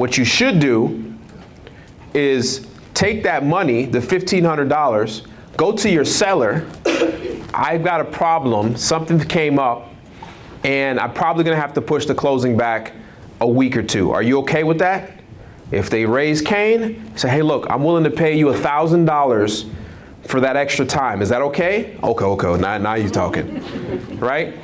What you should do is take that money, the $1,500, go to your seller. I've got a problem, something came up, and I'm probably gonna have to push the closing back a week or two. Are you okay with that? If they raise Cain, say, hey, look, I'm willing to pay you $1,000 for that extra time. Is that okay? Okay, now you're talking, right?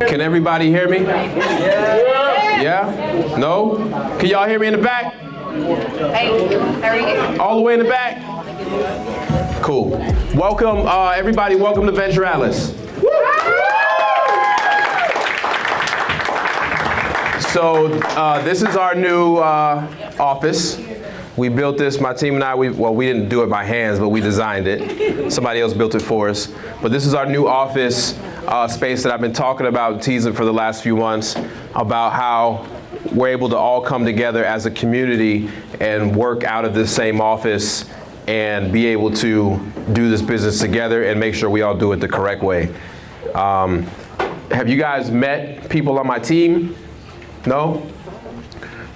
Can everybody hear me? Yeah? No? Can y'all hear me in the back? Hey, how are you? All the way in the back? Cool. Welcome, everybody, welcome to Venture Atlas. So this is our new office. We built this, my team and I, we didn't do it by hands, but we designed it. Somebody else built it for us. But this is our new office space that I've been talking about, teasing for the last few months, about how we're able to all come together as a community and work out of this same office and be able to do this business together and make sure we all do it the correct way. Have you guys met people on my team? No?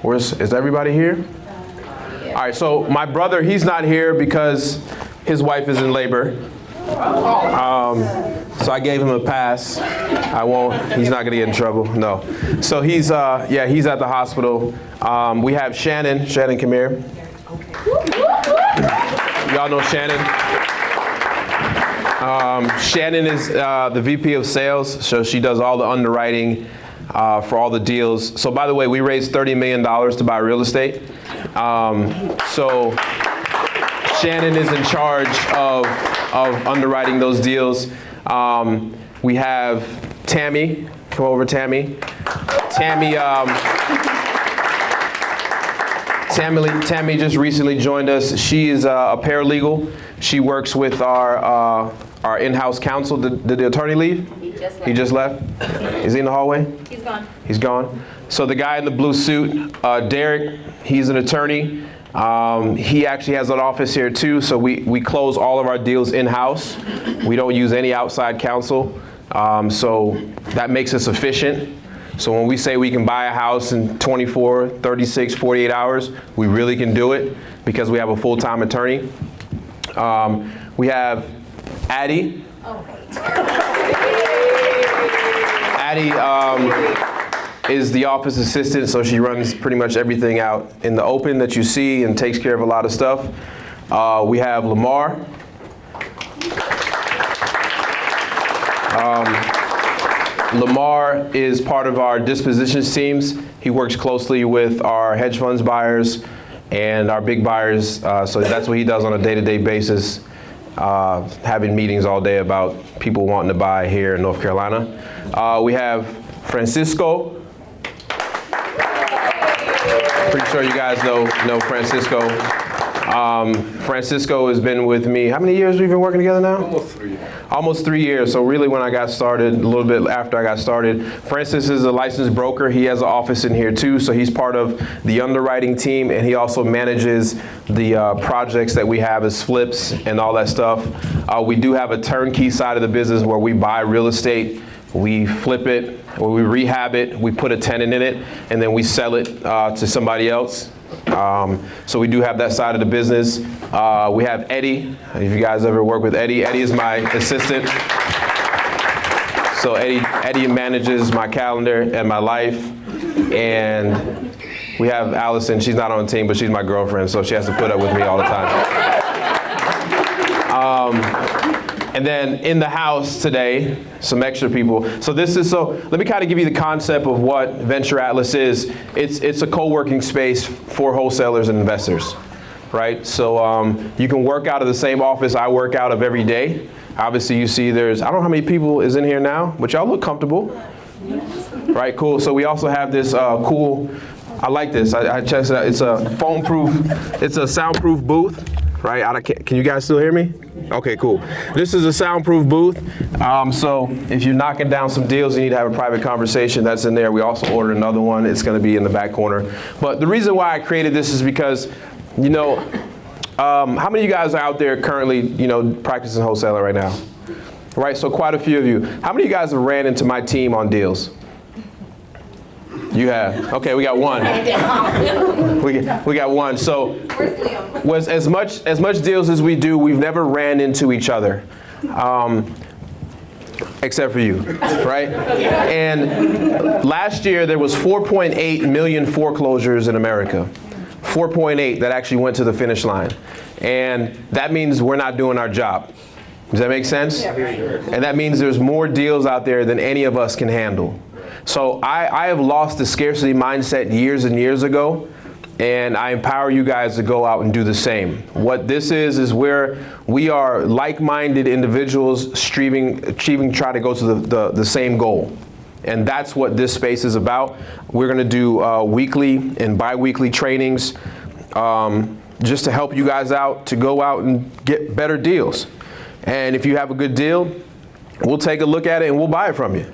Is everybody here? All right, so my brother, he's not here because his wife is in labor. So I gave him a pass. He's not gonna get in trouble, no. So he's at the hospital. We have Shannon. Shannon, come here. Y'all know Shannon. Shannon is the VP of sales, so she does all the underwriting for all the deals. So by the way, we raised $30 million to buy real estate. So Shannon is in charge of underwriting those deals. We have Tammy. Come over, Tammy. Tammy just recently joined us. She is a paralegal. She works with our in-house counsel. Did the attorney leave? He just left. Is he in the hallway? He's gone. He's gone. So the guy in the blue suit, Derek, he's an attorney. He actually has an office here too, so we close all of our deals in-house. We don't use any outside counsel, so that makes us efficient. So when we say we can buy a house in 24, 36, 48 hours, we really can do it because we have a full-time attorney. We have Addie. Addie is the office assistant, so she runs pretty much everything out in the open that you see and takes care of a lot of stuff. We have Lamar. Lamar is part of our dispositions teams. He works closely with our hedge funds buyers and our big buyers, so that's what he does on a day-to-day basis, having meetings all day about people wanting to buy here in North Carolina. We have Francisco. Pretty sure you guys know Francisco. Francisco has been with me. How many years we've been working together now? Almost 3 years. Almost 3 years. So really when I got started, a little bit after I got started, Francis is a licensed broker. He has an office in here too. So he's part of the underwriting team, and he also manages the projects that we have as flips and all that stuff. We do have a turnkey side of the business where we buy real estate, we flip it, or we rehab it, we put a tenant in it, and then we sell it to somebody else. So we do have that side of the business. We have Eddie. If you guys ever work with Eddie, Eddie is my assistant. So Eddie manages my calendar and my life. And we have Allison. She's not on the team, but she's my girlfriend, so she has to put up with me all the time. And then in the house today, some extra people. So let me kind of give you the concept of what Venture Atlas is. It's a co-working space for wholesalers and investors, right? So you can work out of the same office I work out of every day. Obviously you see I don't know how many people is in here now, but y'all look comfortable. Right, cool. So we also have this cool, I like this, I checked it out. It's a soundproof booth. right? Can you guys still hear me? Okay, cool. This is a soundproof booth. So if you're knocking down some deals, you need to have a private conversation. That's in there. We also ordered another one. It's going to be in the back corner. But the reason why I created this is because, how many of you guys are out there currently, practicing wholesaling right now? Right, so quite a few of you. How many of you guys have ran into my team on deals? You have. Okay, we got one. we got one. So, was as much deals as we do, we've never ran into each other, except for you, right? And last year there was 4.8 million foreclosures in America. 4.8 that actually went to the finish line, and that means we're not doing our job. Does that make sense? Yeah. And that means there's more deals out there than any of us can handle. So I have lost the scarcity mindset years and years ago, and I empower you guys to go out and do the same. What this is where we are like-minded individuals achieving trying to go to the same goal. And that's what this space is about. We're going to do weekly and bi-weekly trainings just to help you guys out to go out and get better deals. And if you have a good deal, we'll take a look at it and we'll buy it from you.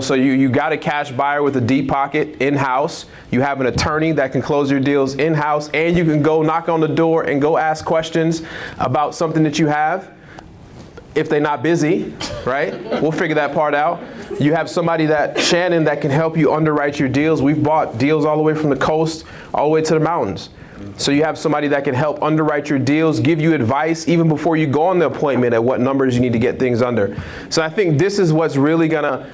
So you got a cash buyer with a deep pocket in-house. You have an attorney that can close your deals in-house, and you can go knock on the door and go ask questions about something that you have. If they're not busy, right? We'll figure that part out. You have somebody Shannon, that can help you underwrite your deals. We've bought deals all the way from the coast, all the way to the mountains. So you have somebody that can help underwrite your deals, give you advice even before you go on the appointment at what numbers you need to get things under. So I think this is what's really gonna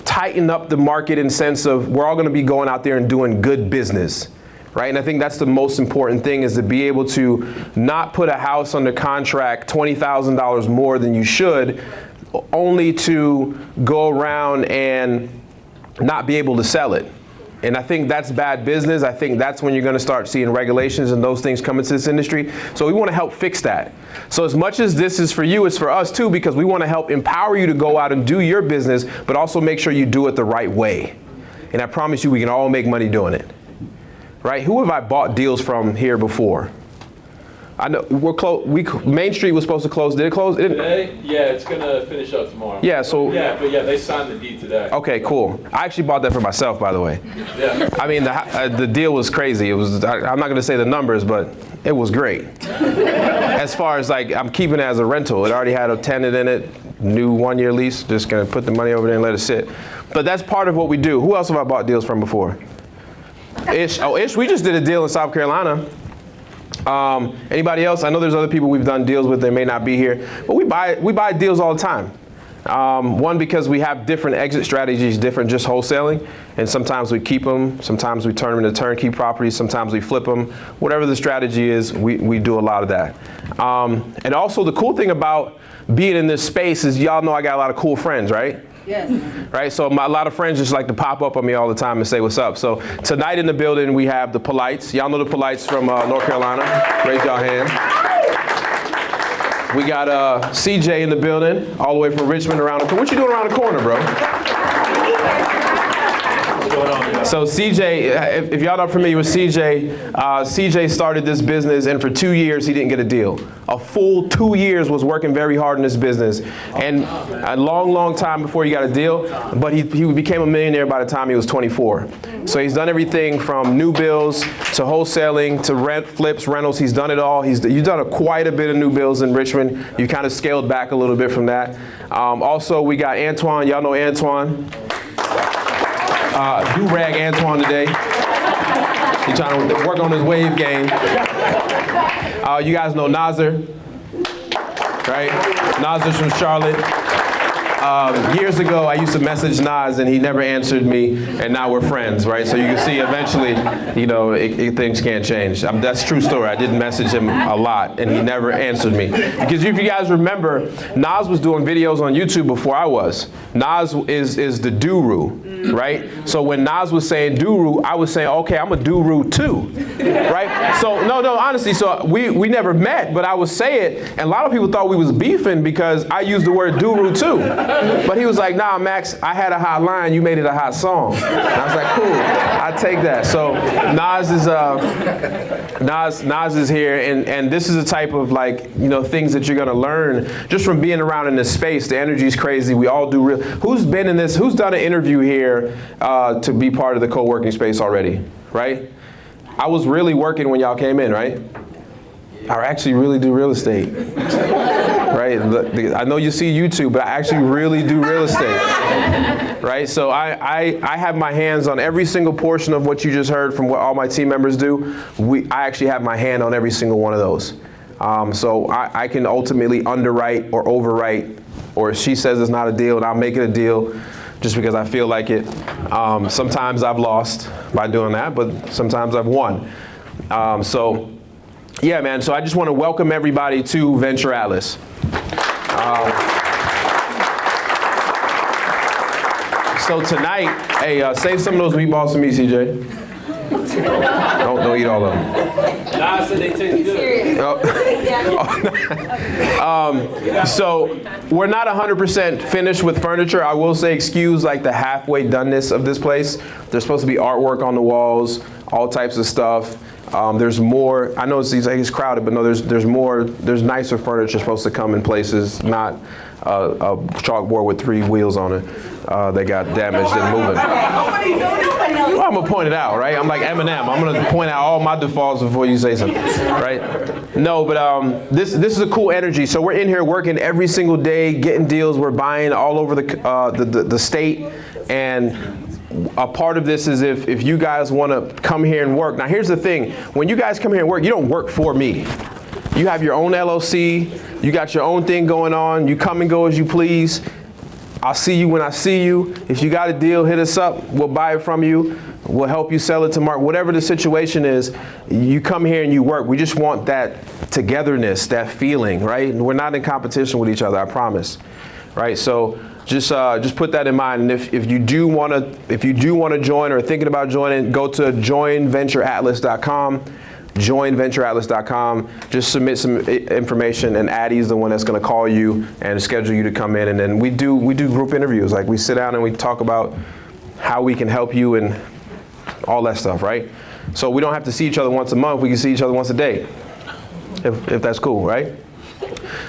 tighten up the market in sense of we're all gonna be going out there and doing good business. Right, and I think that's the most important thing, is to be able to not put a house under contract $20,000 more than you should, only to go around and not be able to sell it. And I think that's bad business. I think that's when you're going to start seeing regulations and those things come into this industry. So we want to help fix that. So as much as this is for you, it's for us too, because we want to help empower you to go out and do your business, but also make sure you do it the right way. And I promise you, we can all make money doing it. Right? Who have I bought deals from here before? I know we're close. Main Street was supposed to close. Did it close? Today? Yeah, it's gonna finish up tomorrow. Yeah. So. Yeah, but they signed the deed today. Okay, cool. I actually bought that for myself, by the way. Yeah. I mean, the deal was crazy. It was. I'm not gonna say the numbers, but it was great. As far as I'm keeping it as a rental. It already had a tenant in it. New 1-year lease. Just gonna put the money over there and let it sit. But that's part of what we do. Who else have I bought deals from before? Ish. Oh, Ish. We just did a deal in South Carolina. Anybody else? I know there's other people we've done deals with. They may not be here, but we buy deals all the time. One, because we have different exit strategies, different just wholesaling, and sometimes we keep them, sometimes we turn them into turnkey properties, sometimes we flip them. Whatever the strategy is, we do a lot of that. And also the cool thing about being in this space is y'all know I got a lot of cool friends, right? Yes. Right, so a lot of friends just like to pop up on me all the time and say what's up. So tonight in the building we have the Polites. Y'all know the Polites from North Carolina. Raise y'all hand. We got CJ in the building, all the way from Richmond around the corner. What you doing around the corner, bro? So CJ, if y'all not familiar with CJ, CJ started this business, and for 2 years he didn't get a deal. A full 2 years was working very hard in this business, and a long time before he got a deal, but he became a millionaire by the time he was 24. So he's done everything from new builds to wholesaling to rent, flips, rentals. He's done it all. You've done quite a bit of new builds in Richmond. You kind of scaled back a little bit from that. Also, we got Antoine. Y'all know Antoine. Do-rag Antoine today. He's trying to work on his wave game. You guys know Nazir, right? Nazir's from Charlotte. Years ago, I used to message Nas, and he never answered me, and now we're friends, right? So you can see eventually, things can't change. That's a true story. I didn't message him a lot, and he never answered me. Because if you guys remember, Nas was doing videos on YouTube before I was. Nas is the Duru, right? So when Nas was saying Duru, I was saying, okay, I'm a Duru too, right? So no, honestly, so we never met, but I would say it, and a lot of people thought we was beefing because I used the word Duru too. But he was like, nah, Max, I had a hot line, you made it a hot song. And I was like, cool, I'll take that. So Nas is here, and this is the type of things that you're gonna learn just from being around in this space. The energy is crazy. We all do real. Who's been in this? Who's done an interview here to be part of the co-working space already? Right? I was really working when y'all came in, right? I actually really do real estate. Right? I know you see YouTube, but I actually really do real estate. Right? So I have my hands on every single portion of what you just heard from what all my team members do. I actually have my hand on every single one of those. So I can ultimately underwrite or overwrite, or she says it's not a deal and I'll make it a deal just because I feel like it. Sometimes I've lost by doing that, but sometimes I've won. Yeah, man, so I just want to welcome everybody to Venture Atlas. So tonight, hey, save some of those meatballs for me, CJ. Don't eat all of them. Nah, I said they taste good. So we're not 100% finished with furniture. I will say excuse like the halfway doneness of this place. There's supposed to be artwork on the walls, all types of stuff. There's more. I know it's crowded, but no, there's more. There's nicer furniture supposed to come in places, not a chalkboard with 3 wheels on it. They got damaged and moving. Well, I'm gonna point it out, right? I'm like Eminem. I'm gonna point out all my defaults before you say something, right? No, but this is a cool energy. So we're in here working every single day, getting deals. We're buying all over the state, and a part of this is if you guys want to come here and work. Now, here's the thing: when you guys come here and work, you don't work for me. You have your own LLC. You got your own thing going on. You come and go as you please. I'll see you when I see you. If you got a deal, hit us up. We'll buy it from you. We'll help you sell it to market. Whatever the situation is, you come here and you work. We just want that togetherness, that feeling, right? We're not in competition with each other, I promise, right? So just put that in mind. And if you do want to join or are thinking about joining, go to joinventureatlas.com. joinventureatlas.com. Just submit some information, and Addie's the one that's going to call you and schedule you to come in. And then we do group interviews. Like we sit down and we talk about how we can help you and all that stuff, right? So we don't have to see each other once a month. We can see each other once a day, if that's cool, right?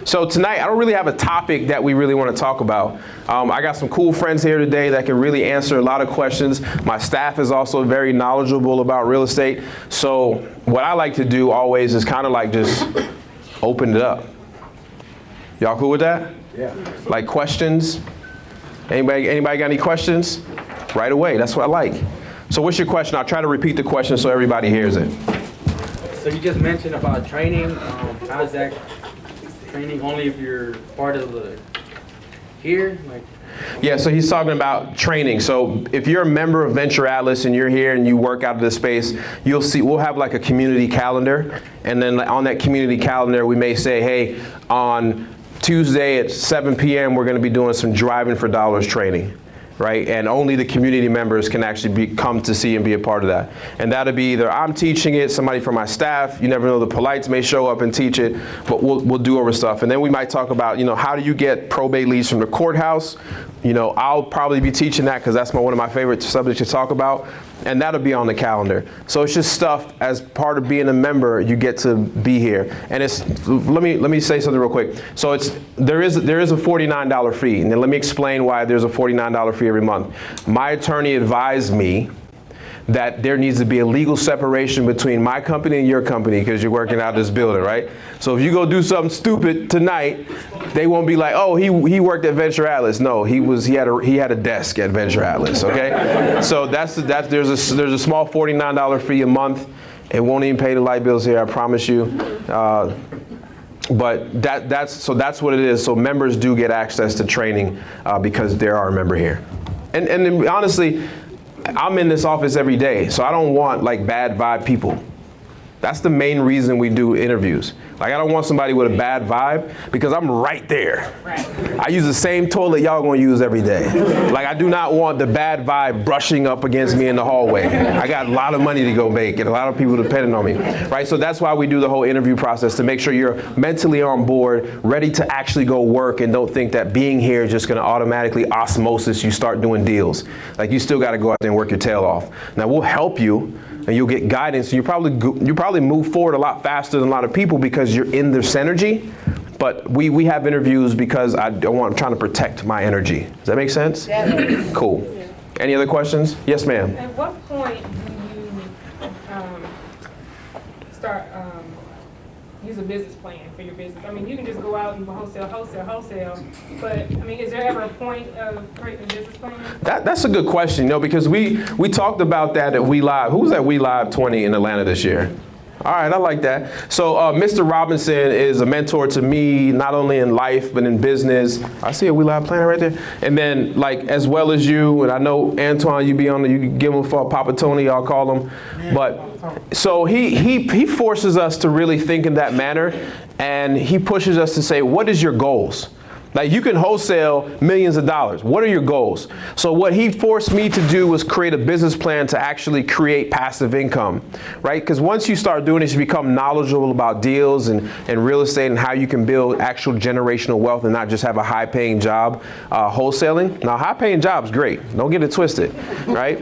So tonight, I don't really have a topic that we really want to talk about. I got some cool friends here today that can really answer a lot of questions. My staff is also very knowledgeable about real estate. So what I like to do always is kind of like just open it up. Y'all cool with that? Yeah. Like questions? Anybody got any questions? Right away, that's what I like. So what's your question? I'll try to repeat the question so everybody hears it. So you just mentioned about training. How's that training only if you're part of the here? Yeah, so he's talking about training. So if you're a member of Venture Atlas and you're here and you work out of this space, you'll see we'll have like a community calendar. And then on that community calendar, we may say, hey, on Tuesday at 7 p.m., we're going to be doing some driving for dollars training. Right? And only the community members can actually come to see and be a part of that. And that'll be either I'm teaching it, somebody from my staff, you never know, the polites may show up and teach it, but we'll do over stuff. And then we might talk about, how do you get probate leads from the courthouse? I'll probably be teaching that because that's one of my favorite subjects to talk about. And that'll be on the calendar. So it's just stuff as part of being a member, you get to be here. And let me say something real quick. So there is a $49 fee. And then let me explain why there's a $49 fee every month. My attorney advised me that there needs to be a legal separation between my company and your company because you're working out of this building, right? So if you go do something stupid tonight, they won't be like, oh, he worked at Venture Atlas. No, he had a desk at Venture Atlas, okay? So there's a small $49 fee a month. It won't even pay the light bills here, I promise you. But that's what it is. So members do get access to training because they are a member here. And honestly, I'm in this office every day, so I don't want like bad vibe people. That's the main reason we do interviews. Like, I don't want somebody with a bad vibe because I'm right there. Right. I use the same toilet y'all gonna use every day. Like, I do not want the bad vibe brushing up against me in the hallway. I got a lot of money to go make and a lot of people depending on me, right? So that's why we do the whole interview process, to make sure you're mentally on board, ready to actually go work, and don't think that being here is just gonna automatically osmosis you start doing deals. Like, you still gotta go out there and work your tail off. Now, we'll help you, and you'll get guidance. You probably move forward a lot faster than a lot of people because you're in their synergy. But we have interviews because I'm trying to protect my energy. Does that make sense? Definitely. Cool. Any other questions? Yes, ma'am. At what point do you start use a business plan for your business? I mean, you can just go out and wholesale, but I mean, is there ever a point of creating a business plan? That's a good question, because we talked about that at We Live. Who was at We Live 20 in Atlanta this year? All right, I like that. So Mr. Robinson is a mentor to me, not only in life, but in business. I see a We Live planner right there. And then, like, as well as you, and I know Antoine, you can give him for Papa Tony, I'll call him. But so he forces us to really think in that manner, and he pushes us to say, what is your goals? Like, you can wholesale millions of dollars. What are your goals? So what he forced me to do was create a business plan to actually create passive income, right? Because once you start doing this, you become knowledgeable about deals and real estate and how you can build actual generational wealth and not just have a high-paying job wholesaling. Now, high-paying job is great. Don't get it twisted, right?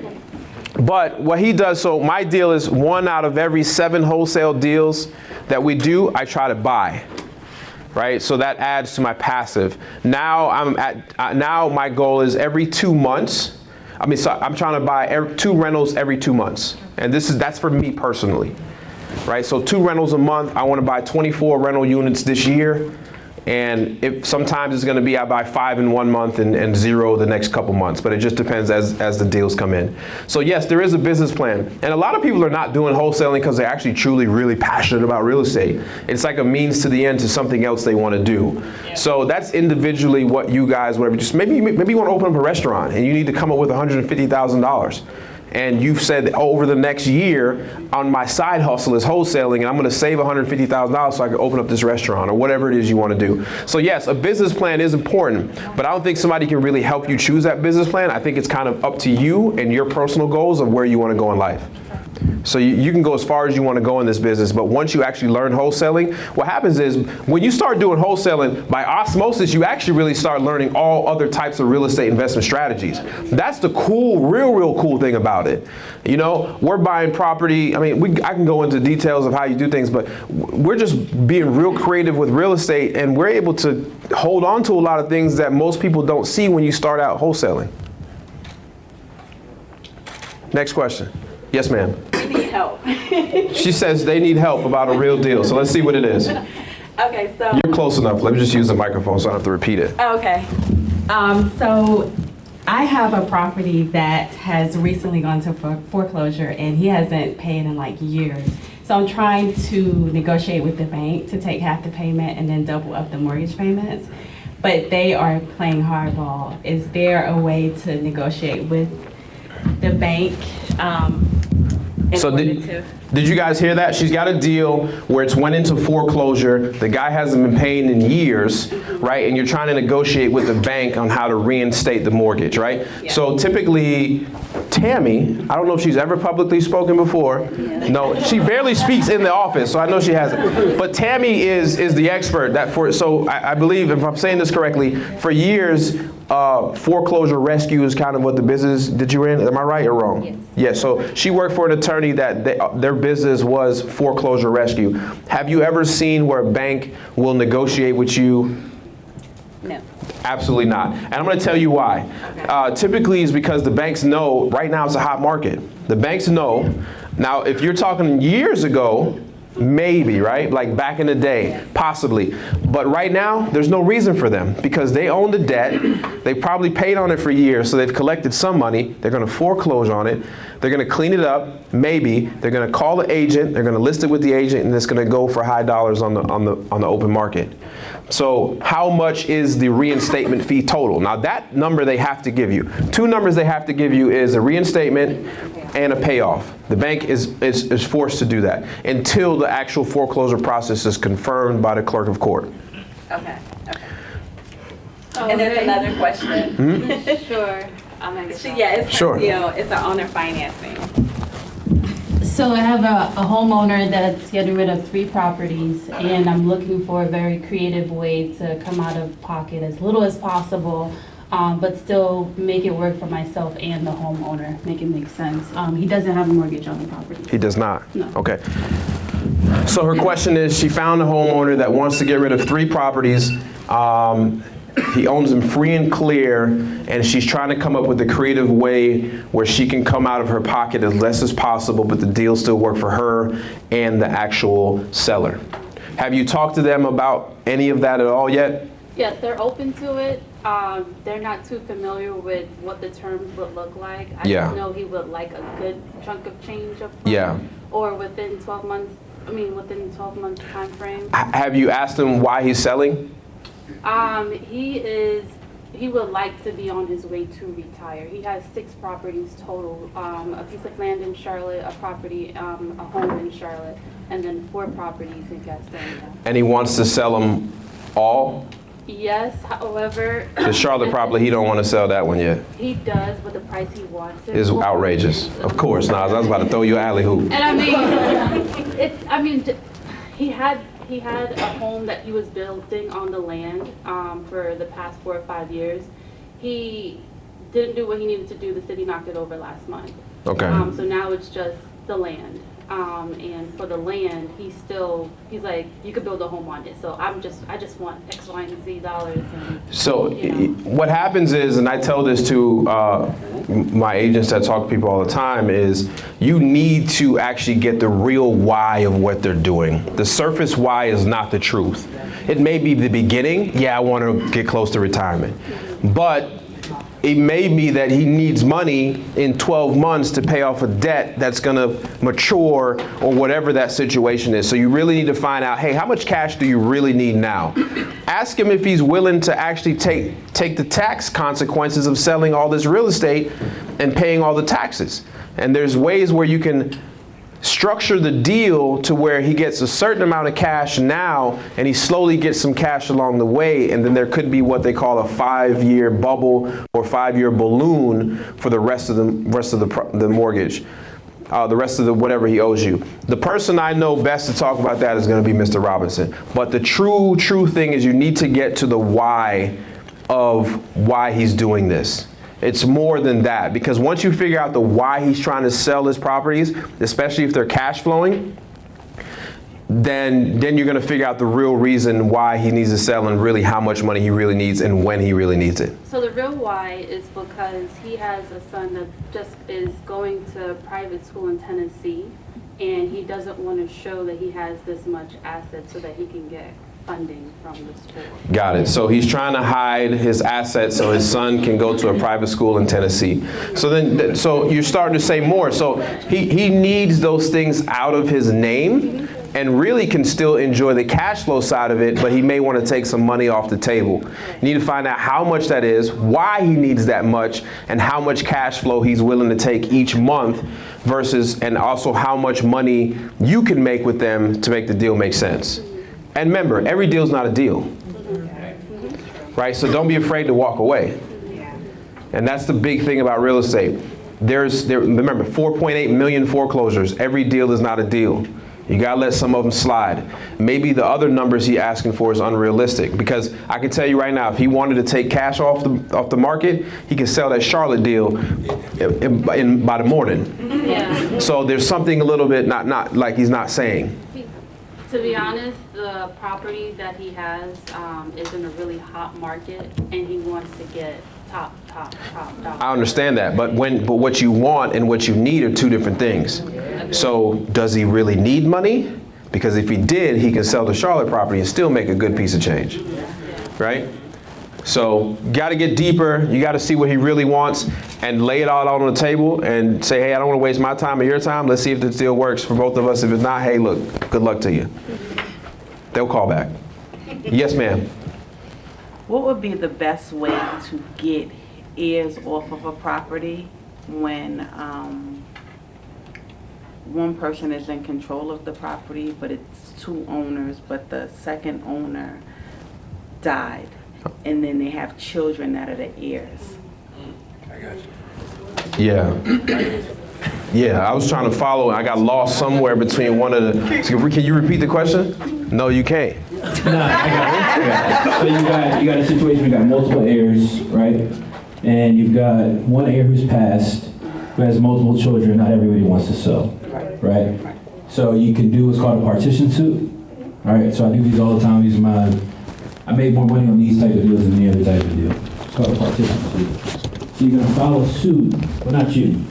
But what he does, so my deal is 1 out of every 7 wholesale deals that we do, I try to buy. Right, so that adds to my passive. Now now my goal is every 2 months. I'm trying to buy 2 rentals every 2 months, and that's for me personally, right? So 2 rentals a month. I want to buy 24 rental units this year, and if sometimes it's going to be I buy 5 in 1 month and 0 the next couple months, but it just depends as the deals come in. So yes, there is a business plan, and a lot of people are not doing wholesaling because they're actually truly really passionate about real estate. It's like a means to the end to something else they want to do. Yeah. So that's individually what you guys, whatever. Just maybe you want to open up a restaurant and you need to come up with $150,000. And you've said over the next year on my side hustle is wholesaling, and I'm going to save $150,000 so I can open up this restaurant or whatever it is you want to do. So yes, a business plan is important, but I don't think somebody can really help you choose that business plan. I think it's kind of up to you and your personal goals of where you want to go in life. So you can go as far as you want to go in this business, but once you actually learn wholesaling, what happens is when you start doing wholesaling, by osmosis, you actually really start learning all other types of real estate investment strategies. That's the cool, real cool thing about it. You know, we're buying property. I mean, I can go into details of how you do things, but we're just being real creative with real estate, and we're able to hold on to a lot of things that most people don't see when you start out wholesaling. Next question. Yes, ma'am. We need help. She says they need help about a real deal. So let's see what it is. Okay, so. You're close enough. Let me just use the microphone so I don't have to repeat it. Okay. So I have a property that has recently gone to foreclosure, and he hasn't paid in like years. So I'm trying to negotiate with the bank to take half the payment and then double up the mortgage payments. But they are playing hardball. Is there a way to negotiate with the bank? So did you guys hear that? She's got a deal where it's went into foreclosure. The guy hasn't been paying in years, right? And you're trying to negotiate with the bank on how to reinstate the mortgage, right? Yeah. So typically, Tammy, I don't know if she's ever publicly spoken before. Yeah. No, she barely speaks in the office, so I know she hasn't. But Tammy is the expert so I believe, if I'm saying this correctly, for years, foreclosure rescue is kind of what the business that you were in. Am I right or wrong? Yes. Yeah, so she worked for an attorney that their business was foreclosure rescue. Have you ever seen where a bank will negotiate with you? No. Absolutely not. And I'm going to tell you why. Okay. Typically it's because the banks know right now it's a hot market. The banks know. Now, if you're talking years ago, maybe, right? Like back in the day, possibly. But right now, there's no reason for them because they own the debt. They probably paid on it for years, so they've collected some money. They're going to foreclose on it. They're going to clean it up. Maybe they're going to call the agent. They're going to list it with the agent, and it's going to go for high dollars on the open market. So how much is the reinstatement fee total? Now that number they have to give you. 2 numbers they have to give you is a reinstatement and a payoff. The bank is forced to do that until the actual foreclosure process is confirmed by the clerk of court. Okay. And there's another question. Sure. I'm gonna get Yeah, it's Sure. it's the owner financing. So I have a homeowner that's getting rid of 3 properties, and I'm looking for a very creative way to come out of pocket as little as possible, but still make it work for myself and the homeowner, make it make sense. He doesn't have a mortgage on the property. He does not? No. Okay. So her question is, she found a homeowner that wants to get rid of 3 properties. He owns them free and clear, and she's trying to come up with a creative way where she can come out of her pocket as less as possible, but the deal still work for her and the actual seller. Have you talked to them about any of that at all yet? Yes, they're open to it. They're not too familiar with what the terms would look like. I Yeah. just know he would like a good chunk of change up front. Yeah. Or within 12 months, within 12 months time frame. Have you asked him why he's selling? He would like to be on his way to retire. He has 6 properties total, a piece of land in Charlotte, a property, a home in Charlotte, and then 4 properties in Gastonia. And he wants to sell them all? Yes, however. The Charlotte property, he don't want to sell that one yet. He does, but the price he wants it Is for outrageous. is Of course, Nas, I was about to throw you an alley hoop. And he had a home that he was building on the land for the past 4 or 5 years. He didn't do what he needed to do. The city knocked it over last month. Okay. So now it's just the land. And for the land, he's like, you could build a home on it. So I just want X, Y, and Z dollars. And, So you know. what happens is, and I tell this to my agents that talk to people all the time, is you need to actually get the real why of what they're doing. The surface why is not the truth. It may be the beginning, yeah, I want to get close to retirement. But it may be that he needs money in 12 months to pay off a debt that's going to mature or whatever that situation is. So you really need to find out, hey, how much cash do you really need now? Ask him if he's willing to actually take the tax consequences of selling all this real estate and paying all the taxes. And there's ways where you can structure the deal to where he gets a certain amount of cash now and he slowly gets some cash along the way, and then there could be what they call a 5-year bubble or 5-year balloon for the rest of the mortgage, the rest of the whatever he owes you. The person I know best to talk about that is going to be Mr. Robinson. But the true thing is you need to get to the why of why he's doing this. It's more than that, because once you figure out the why he's trying to sell his properties, especially if they're cash flowing, then you're going to figure out the real reason why he needs to sell and really how much money he really needs and when he really needs it. So the real why is because he has a son that just is going to private school in Tennessee, and he doesn't want to show that he has this much asset so that he can get funding from the school. Got it. So he's trying to hide his assets so his son can go to a private school in Tennessee. So you're starting to say more. So he needs those things out of his name and really can still enjoy the cash flow side of it, but he may want to take some money off the table. You need to find out how much that is, why he needs that much, and how much cash flow he's willing to take each month versus, and also how much money you can make with them to make the deal make sense. And remember, every deal is not a deal, right? So don't be afraid to walk away. And that's the big thing about real estate. Remember, 4.8 million foreclosures. Every deal is not a deal. You gotta let some of them slide. Maybe the other numbers he's asking for is unrealistic, because I can tell you right now, if he wanted to take cash off the market, he could sell that Charlotte deal by the morning. Yeah. So there's something a little bit not like he's not saying. To be honest, the property that he has is in a really hot market, and he wants to get top dollar. I understand that, but what you want and what you need are 2 different things. So does he really need money? Because if he did, he can sell the Charlotte property and still make a good piece of change, right? So you got to get deeper. You got to see what he really wants and lay it all out on the table and say, hey, I don't want to waste my time or your time. Let's see if this deal works for both of us. If it's not, hey, look, good luck to you. They'll call back. Yes, ma'am. What would be the best way to get ears off of a property when one person is in control of the property, but it's two owners, but the second owner died, and then they have children that are the heirs. Yeah. Yeah, I was trying to follow. I got lost somewhere between one of the. Can you repeat the question? No, you can't. No, I got it. So you got a situation, you got multiple heirs, right? And you've got one heir who's passed, who has multiple children, not everybody wants to sell, right? So you can do what's called a partition suit, all right? So I do these all the time. I made more money on these type of deals than any other type of deal. It's called a partition suit. So you're gonna file a suit, well, not you.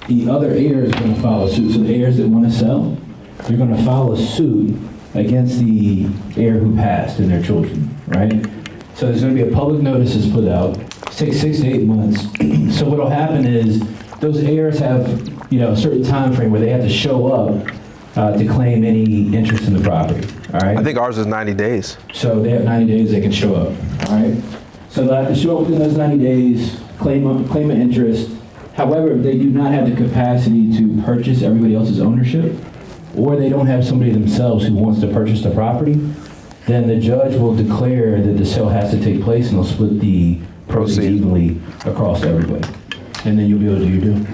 The other heir is gonna file a suit. So the heirs that wanna sell, you're gonna file a suit against the heir who passed and their children, right? So there's gonna be a public notice that's put out. It takes 6 to 8 months. So what'll happen is those heirs have, a certain time frame where they have to show up to claim any interest in the property, all right? I think ours is 90 days. So they have 90 days they can show up, all right? So they'll have to show up within those 90 days, claim an interest. However, if they do not have the capacity to purchase everybody else's ownership, or they don't have somebody themselves who wants to purchase the property, then the judge will declare that the sale has to take place and they'll split the proceeds evenly across everybody. And then you'll be able to do your deal.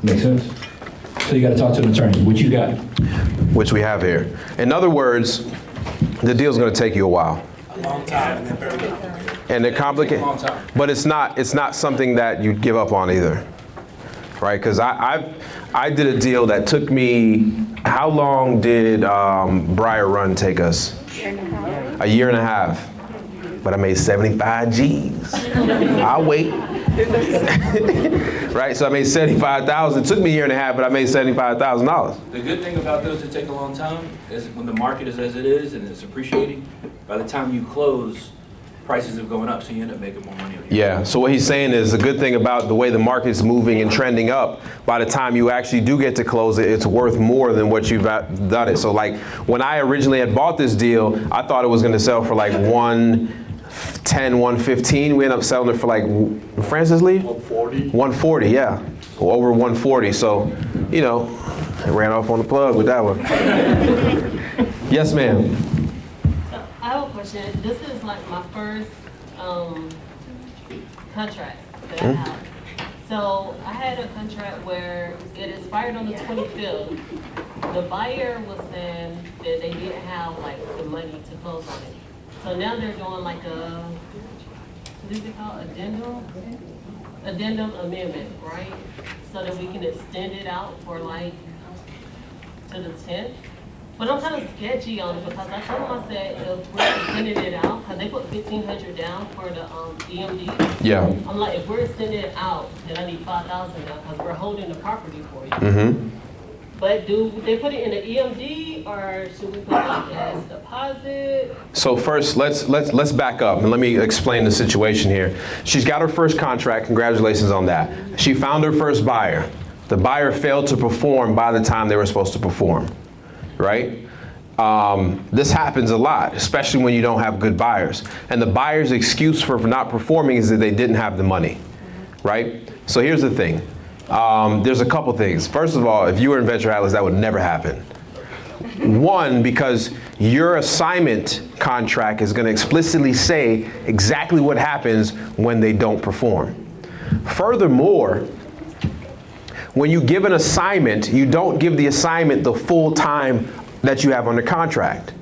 Make sense? So you gotta talk to an attorney, which you got. Which we have here. In other words, the deal's gonna take you a while. A long time. And they're complicated, Long time. but it's not something that you give up on either, right? Because I did a deal that took me, how long did Briar Run take us? A year and a half. But I made 75 G's. I'll wait. Right, so I made 75,000. It took me a year and a half, but I made $75,000. The good thing about those that take a long time is when the market is as it is and it's appreciating, by the time you close, prices are going up, so you end up making more money on your Yeah, so what he's saying is the good thing about the way the market's moving and trending up, by the time you actually do get to close it, it's worth more than what you've done it. So like when I originally had bought this deal, I thought it was gonna sell for like 110, 115. We ended up selling it for like, Francis Lee? 140. 140, yeah, over 140. So, I ran off on the plug with that one. Yes, ma'am. I have a question. This is like my first contract that I have. So I had a contract where it expired on the 25th. The buyer was saying that they didn't have like the money to close on it. So now they're doing like a, what is it called, addendum amendment, right? So that we can extend it out for like to the 10th. But I'm kind of sketchy on it because I told them, I said, if we're extending it out, because they put $1,500 down for the EMD. Yeah. I'm like, if we're extending it out, then I need $5,000 now because we're holding the property for you. Mm-hmm. But do they put it in the EMD or should we put it as deposit? So first, let's back up and let me explain the situation here. She's got her first contract. Congratulations on that. She found her first buyer. The buyer failed to perform by the time they were supposed to perform, right? This happens a lot, especially when you don't have good buyers. And the buyer's excuse for not performing is that they didn't have the money, right? So here's the thing. There's a couple things. First of all, if you were in Venture Atlas, that would never happen. One, because your assignment contract is going to explicitly say exactly what happens when they don't perform. Furthermore, when you give an assignment, you don't give the assignment the full time that you have under contract.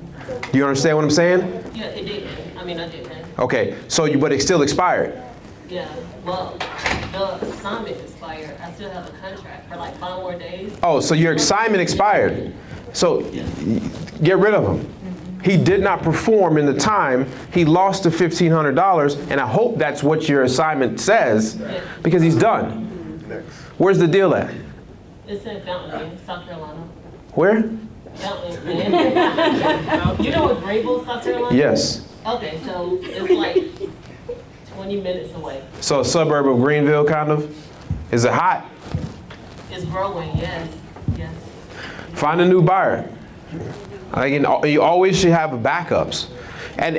Do you understand what I'm saying? Yeah, it did. I mean, I did that. Okay, so but it still expired. Yeah, well, the assignment expired. I still have a contract for like 5 more days. Oh, so your assignment expired. So get rid of him. He did not perform in the time. He lost the $1,500, and I hope that's what your assignment says, because he's done. Where's the deal at? It's in Fountain, South Carolina. Where? Fountain. You know what Grable, South Carolina? Yes. Okay, so it's like 20 minutes away. So a suburb of Greenville, kind of? Is it hot? It's growing, yes, yes. Find a new buyer. You always should have backups. And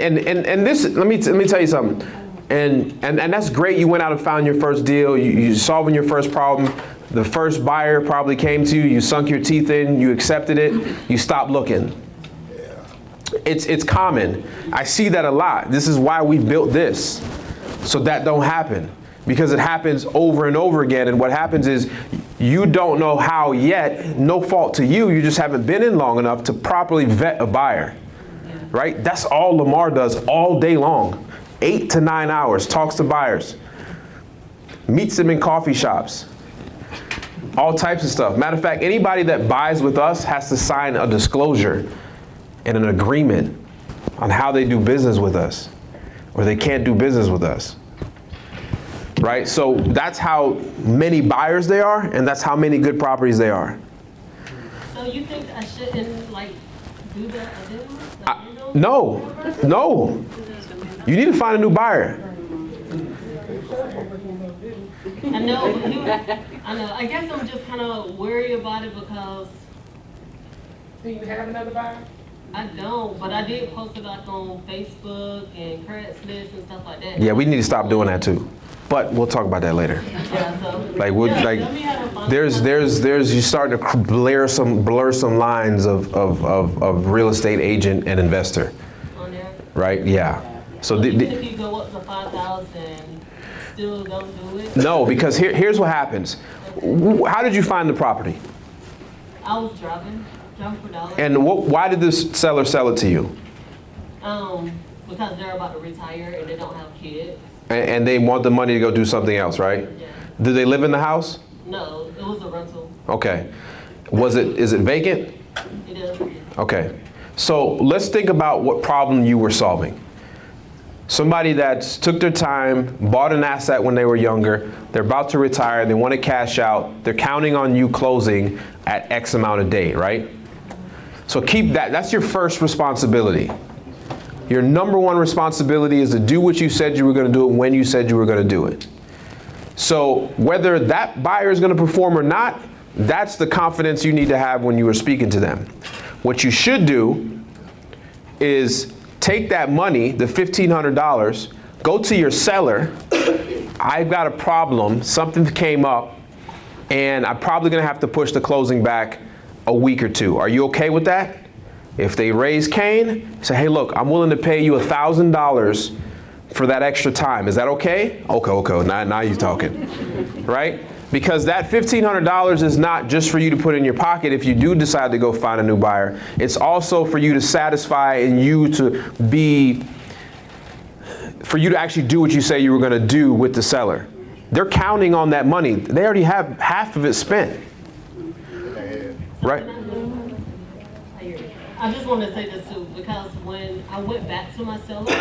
this, let me tell you something. And that's great. You went out and found your first deal. You're solving your first problem. The first buyer probably came to you, you sunk your teeth in, you accepted it, you stopped looking. It's common. I see that a lot. This is why we built this, so that don't happen. Because it happens over and over again, and what happens is you don't know how yet, no fault to you, you just haven't been in long enough to properly vet a buyer, right? That's all Lamar does all day long. 8 to 9 hours, talks to buyers, meets them in coffee shops, all types of stuff. Matter of fact, anybody that buys with us has to sign a disclosure and an agreement on how they do business with us, or they can't do business with us. Right? So that's how many buyers there are, and that's how many good properties there are. So you think I shouldn't like do the addendum? No. You need to find a new buyer. I know. I guess I'm just kind of worried about it because Do you have another buyer? I don't, but I did post it like on Facebook and Craigslist and stuff like that. Yeah, we need to stop doing that too. But we'll talk about that later. Yeah, so. Like Let me have a fun there's you're starting to blur some lines of real estate agent and investor. on there. Right? Yeah. So Even if you go up to 5,000, still don't do it? no, because here's what happens. How did you find the property? I was driving for dollars. And why did this seller sell it to you? Because they're about to retire and they don't have kids. And they want the money to go do something else, right? Yeah. Do they live in the house? No, it was a rental. Okay. Is it vacant? It is. Okay. So let's think about what problem you were solving. Somebody that's took their time, bought an asset when they were younger, they're about to retire, they want to cash out, they're counting on you closing at X amount a day, right? So keep that's your first responsibility. Your number one responsibility is to do what you said you were going to do it when you said you were going to do it. So whether that buyer is going to perform or not, that's the confidence you need to have when you are speaking to them. What you should do is take that money, the $1,500, go to your seller. I've got a problem, something came up, and I'm probably going to have to push the closing back a week or two. Are you okay with that? If they raise Cain, say, hey, look, I'm willing to pay you $1,000 for that extra time. Is that okay? Okay. Now you're talking, right? Because that $1,500 is not just for you to put in your pocket if you do decide to go find a new buyer. It's also for you to satisfy and for you to actually do what you say you were going to do with the seller. They're counting on that money. They already have half of it spent, right? I just want to say this too, because when I went back to my seller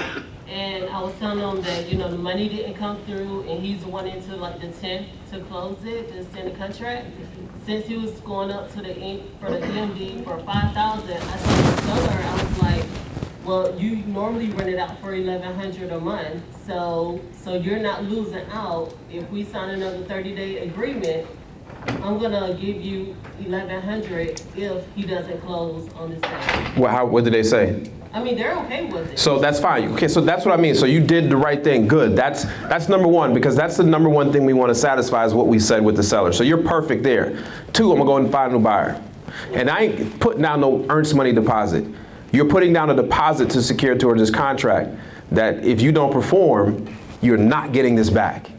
and I was telling him that, the money didn't come through and he's wanting to like the 10th to close it, to extend the contract, since he was going up to the EMD for $5,000, I told the seller, I was like, well, you normally rent it out for $1,100 a month, so you're not losing out. If we sign another 30-day agreement, I'm gonna give you $1,100 if he doesn't close on this day. What did they say? I mean, they're okay with it. So that's fine. Okay, so that's what I mean. So you did the right thing. Good. That's number one, because that's the number one thing we want to satisfy is what we said with the seller. So you're perfect there. 2, I'm gonna go and find a new buyer. And I ain't putting down no earnest money deposit. You're putting down a deposit to secure towards this contract that if you don't perform, you're not getting this back.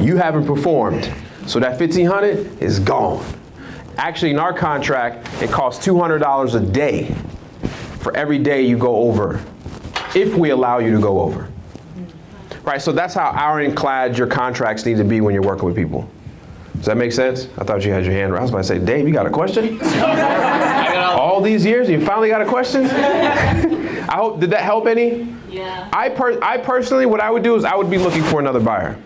You haven't performed. So that $1,500 is gone. Actually, in our contract, it costs $200 a day for every day you go over, if we allow you to go over. Right, so that's how ironclad your contracts need to be when you're working with people. Does that make sense? I thought you had your hand raised. I was about to say, Dave, you got a question? All these years, you finally got a question? Did that help any? Yeah. I personally, what I would do is I would be looking for another buyer.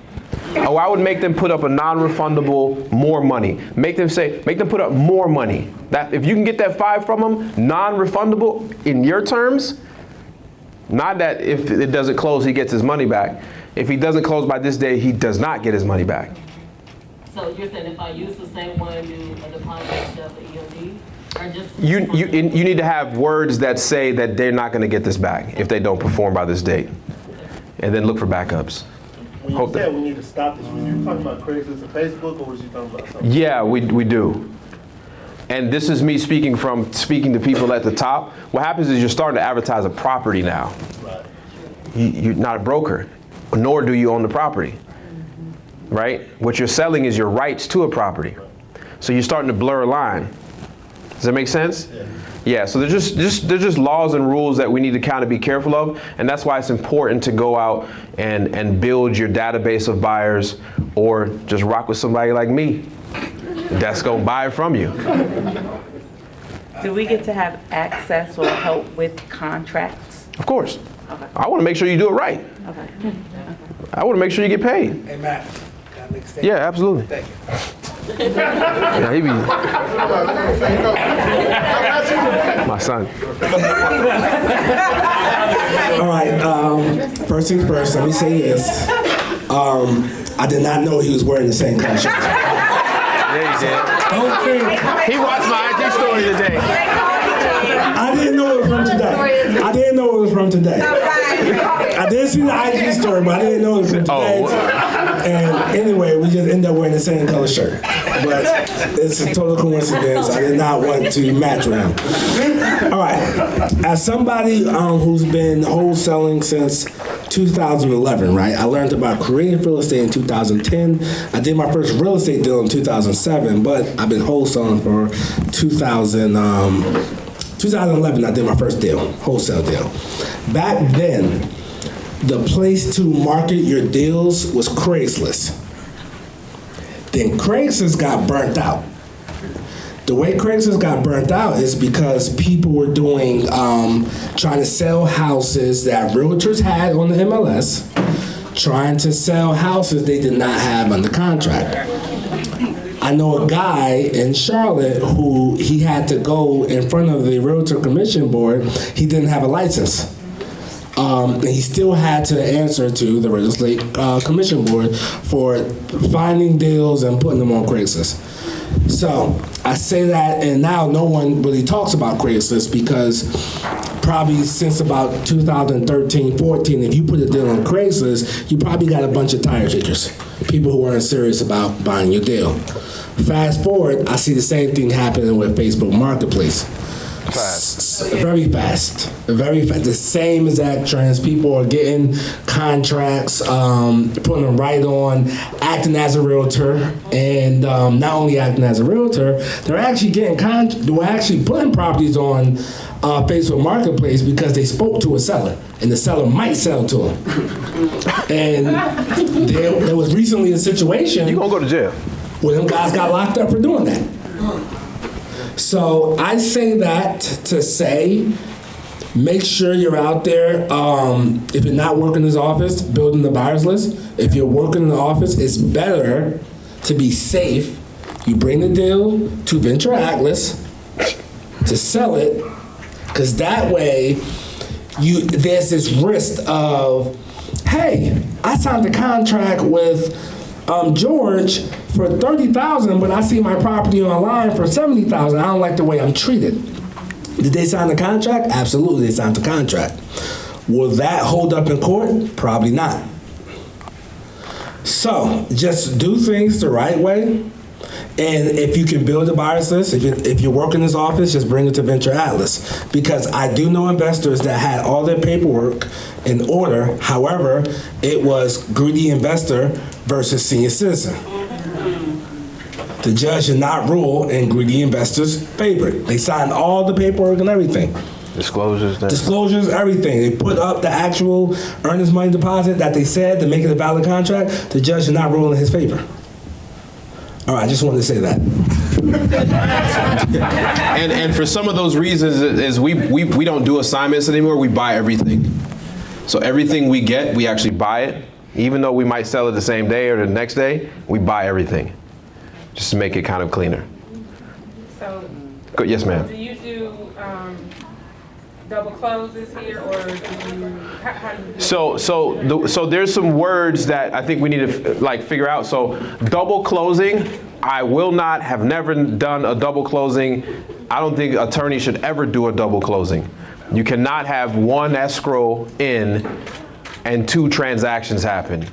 Oh, I would make them put up a non-refundable more money. Make them put up more money. That if you can get that 5 from them, non-refundable in your terms, not that if it doesn't close, he gets his money back. If he doesn't close by this day, he does not get his money back. So you're saying if I use the same one, do a deposit instead of the EMD? Or just You need to have words that say that they're not going to get this back if they don't perform by this date. And then look for backups. When you said we need to stop this, were you talking about Craigslist and Facebook, or was you talking about something? Yeah, we do. And this is me speaking to people at the top. What happens is you're starting to advertise a property now. Right. You're not a broker, nor do you own the property, right? What you're selling is your rights to a property. So you're starting to blur a line. Does that make sense? Yeah, so there's just laws and rules that we need to kind of be careful of, and that's why it's important to go out and build your database of buyers, or just rock with somebody like me that's gonna buy it from you. Do we get to have access or help with contracts? Of course. Okay. I want to make sure you do it right. Okay. I want to make sure you get paid. Hey, Matt, can I make a statement? Yeah, absolutely. Thank you. Yeah, he be my son. All right, first things first, let me say this. I did not know he was wearing the same color shirt. Yeah, he did. Don't think. He watched my IG story today. I didn't know it was from today. I didn't know it was from today. I did see the IG story, but I didn't know it was from today. And anyway, we just ended up wearing the same color shirt. But it's a total coincidence. I did not want to match with him. All right. As somebody who's been wholesaling since 2011, right? I learned about creative real estate in 2010. I did my first real estate deal in 2007, but I've been wholesaling for 2011, I did my first deal, wholesale deal. Back then, the place to market your deals was Craigslist. Then Craigslist got burnt out. The way Craigslist got burnt out is because people were doing, trying to sell houses that realtors had on the MLS, trying to sell houses they did not have under contract. I know a guy in Charlotte who he had to go in front of the Realtor Commission Board. He didn't have a license. And he still had to answer to the Real Estate Commission Board for finding deals and putting them on Craigslist. So I say that, and now no one really talks about Craigslist because probably since about 2013, 14, if you put a deal on Craigslist, you probably got a bunch of tire kickers, people who aren't serious about buying your deal. Fast forward, I see the same thing happening with Facebook Marketplace. Very fast. The same exact trends. People are getting contracts, putting them right on, acting as a realtor, and not only acting as a realtor, they're actually putting properties on Facebook Marketplace because they spoke to a seller, and the seller might sell to them. And there was recently a situation. You gonna go to jail? Well, them guys got locked up for doing that. So I say that to say, make sure you're out there. If you're not working in this office, building the buyers list. If you're working in the office, it's better to be safe. You bring the deal to Venture Atlas to sell it, because that way there's this risk of, hey, I signed a contract with George for $30,000, but I see my property online for $70,000. I don't like the way I'm treated. Did they sign the contract? Absolutely, they signed the contract. Will that hold up in court? Probably not. So just do things the right way. And if you can build a buyer's list, if you work in this office, just bring it to Venture Atlas. Because I do know investors that had all their paperwork in order. However, it was greedy investor versus senior citizen. The judge did not rule in greedy investors' favor. They signed all the paperwork and everything. Disclosures, everything. They put up the actual earnest money deposit that they said to make it a valid contract. The judge did not rule in his favor. All right, I just wanted to say that. And for some of those reasons is we don't do assignments anymore. We buy everything. So everything we get, we actually buy it. Even though we might sell it the same day or the next day, we buy everything. Just to make it kind of cleaner. So, Yes, ma'am. do you do double closes here, or do you, how do you do it? So there's some words that I think we need to figure out. So double closing, I will not, have never done a double closing. I don't think attorneys should ever do a double closing. You cannot have one escrow in and two transactions happen.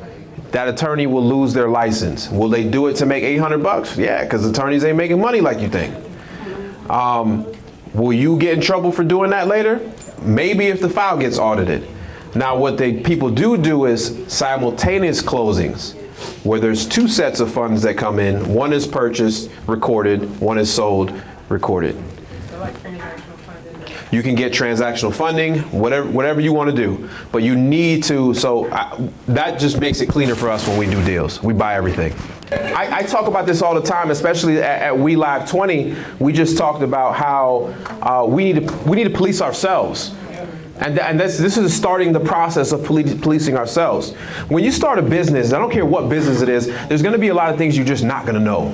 that attorney will lose their license. Will they do it to make $800? Yeah, because attorneys ain't making money like you think. Will you get in trouble for doing that later? Maybe if the file gets audited. Now what people do is simultaneous closings, where there's two sets of funds that come in. One is purchased, recorded. One is sold, recorded. So like transactional funding. You can get transactional funding, whatever you want to do, but you need to, that just makes it cleaner for us when we do deals. We buy everything. I talk about this all the time, especially at We Live 20. We just talked about how we need to police ourselves. And this is starting the process of policing ourselves. When you start a business, I don't care what business it is, there's going to be a lot of things you're just not going to know.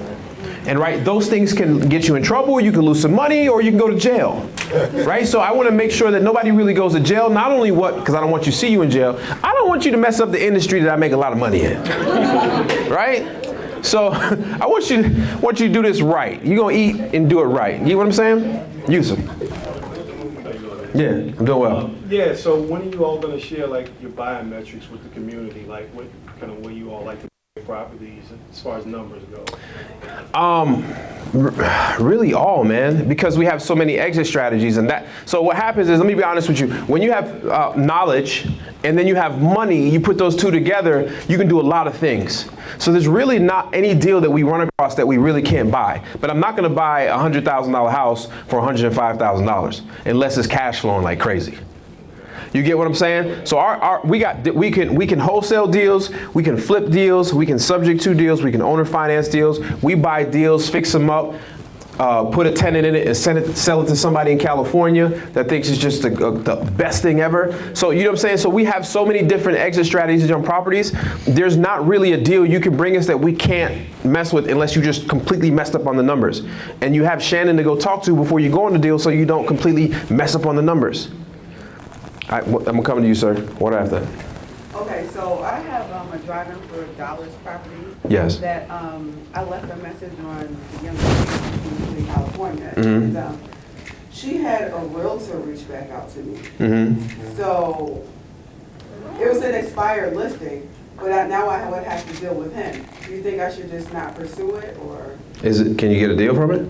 And right, those things can get you in trouble, you can lose some money, or you can go to jail. Right? So I want to make sure that nobody really goes to jail. Not only because I don't want you to see you in jail, I don't want you to mess up the industry that I make a lot of money in. Right? So I want you to do this right. You're going to eat and do it right. You know what I'm saying? Yusuf. Yeah, I'm doing well. Yeah, so when are you all going to share like your buying metrics with the community? Like what kind of way you all like to buy properties as far as numbers go? Really all, man, because we have so many exit strategies and that. So what happens is, let me be honest with you, when you have knowledge and then you have money, you put those two together, you can do a lot of things. So there's really not any deal that we run across that we really can't buy. But I'm not going to buy a $100,000 house for $105,000 unless it's cash flowing like crazy. You get what I'm saying? So we can wholesale deals, we can flip deals, we can subject to deals, we can owner finance deals. We buy deals, fix them up, put a tenant in it, and sell it to somebody in California that thinks it's just the best thing ever. So you know what I'm saying? So we have so many different exit strategies on properties. There's not really a deal you can bring us that we can't mess with unless you just completely messed up on the numbers. And you have Shannon to go talk to before you go on the deal so you don't completely mess up on the numbers. I'm coming to you, sir. What after? Okay, so I have a driving for dollars property. Yes. That I left a message on the young lady in California. Mm-hmm. And she had a realtor reach back out to me. Mm-hmm. So it was an expired listing, but now I would have to deal with him. Do you think I should just not pursue it, or? Can you get a deal from it?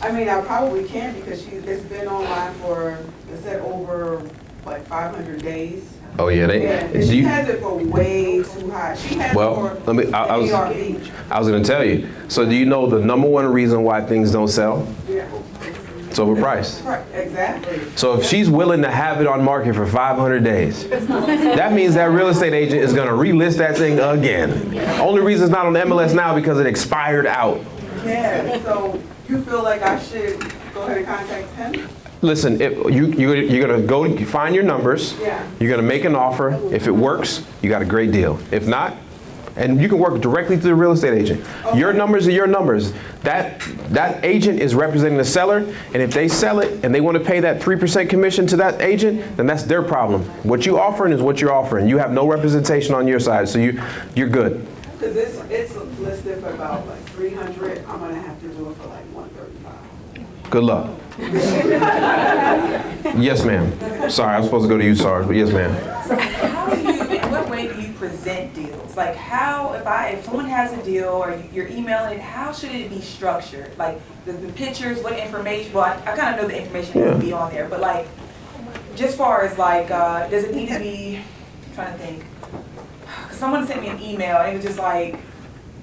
I mean, I probably can because it's been online for, it said over like 500 days. Oh yeah, she has it for way too high. She has it for I was going to tell you. So do you know the number one reason why things don't sell? Yeah. It's overpriced. Right, exactly. So if she's willing to have it on market for 500 days, that means that real estate agent is going to relist that thing again. Only reason it's not on the MLS now because it expired out. Yeah. So you feel like I should go ahead and contact him? Listen, you're going to go find your numbers. Yeah. You're going to make an offer. If it works, you got a great deal. If not, and you can work directly through the real estate agent. Okay. Your numbers are your numbers. That agent is representing the seller, and if they sell it and they want to pay that 3% commission to that agent, then that's their problem. What you offering is what you're offering. You have no representation on your side, so you're good. Because it's listed for about like 300. I'm going to have to do it for like 135. Good luck. Yes, ma'am. Sorry, I was supposed to go to you, Sarge, but yes, ma'am. So in what way do you present deals? Like if someone has a deal or you're emailing, how should it be structured? Like the pictures, what information, well, I kind of know the information needs to be on there, but like, just far as like, does it need to be, I'm trying to think, because someone sent me an email and it was just like,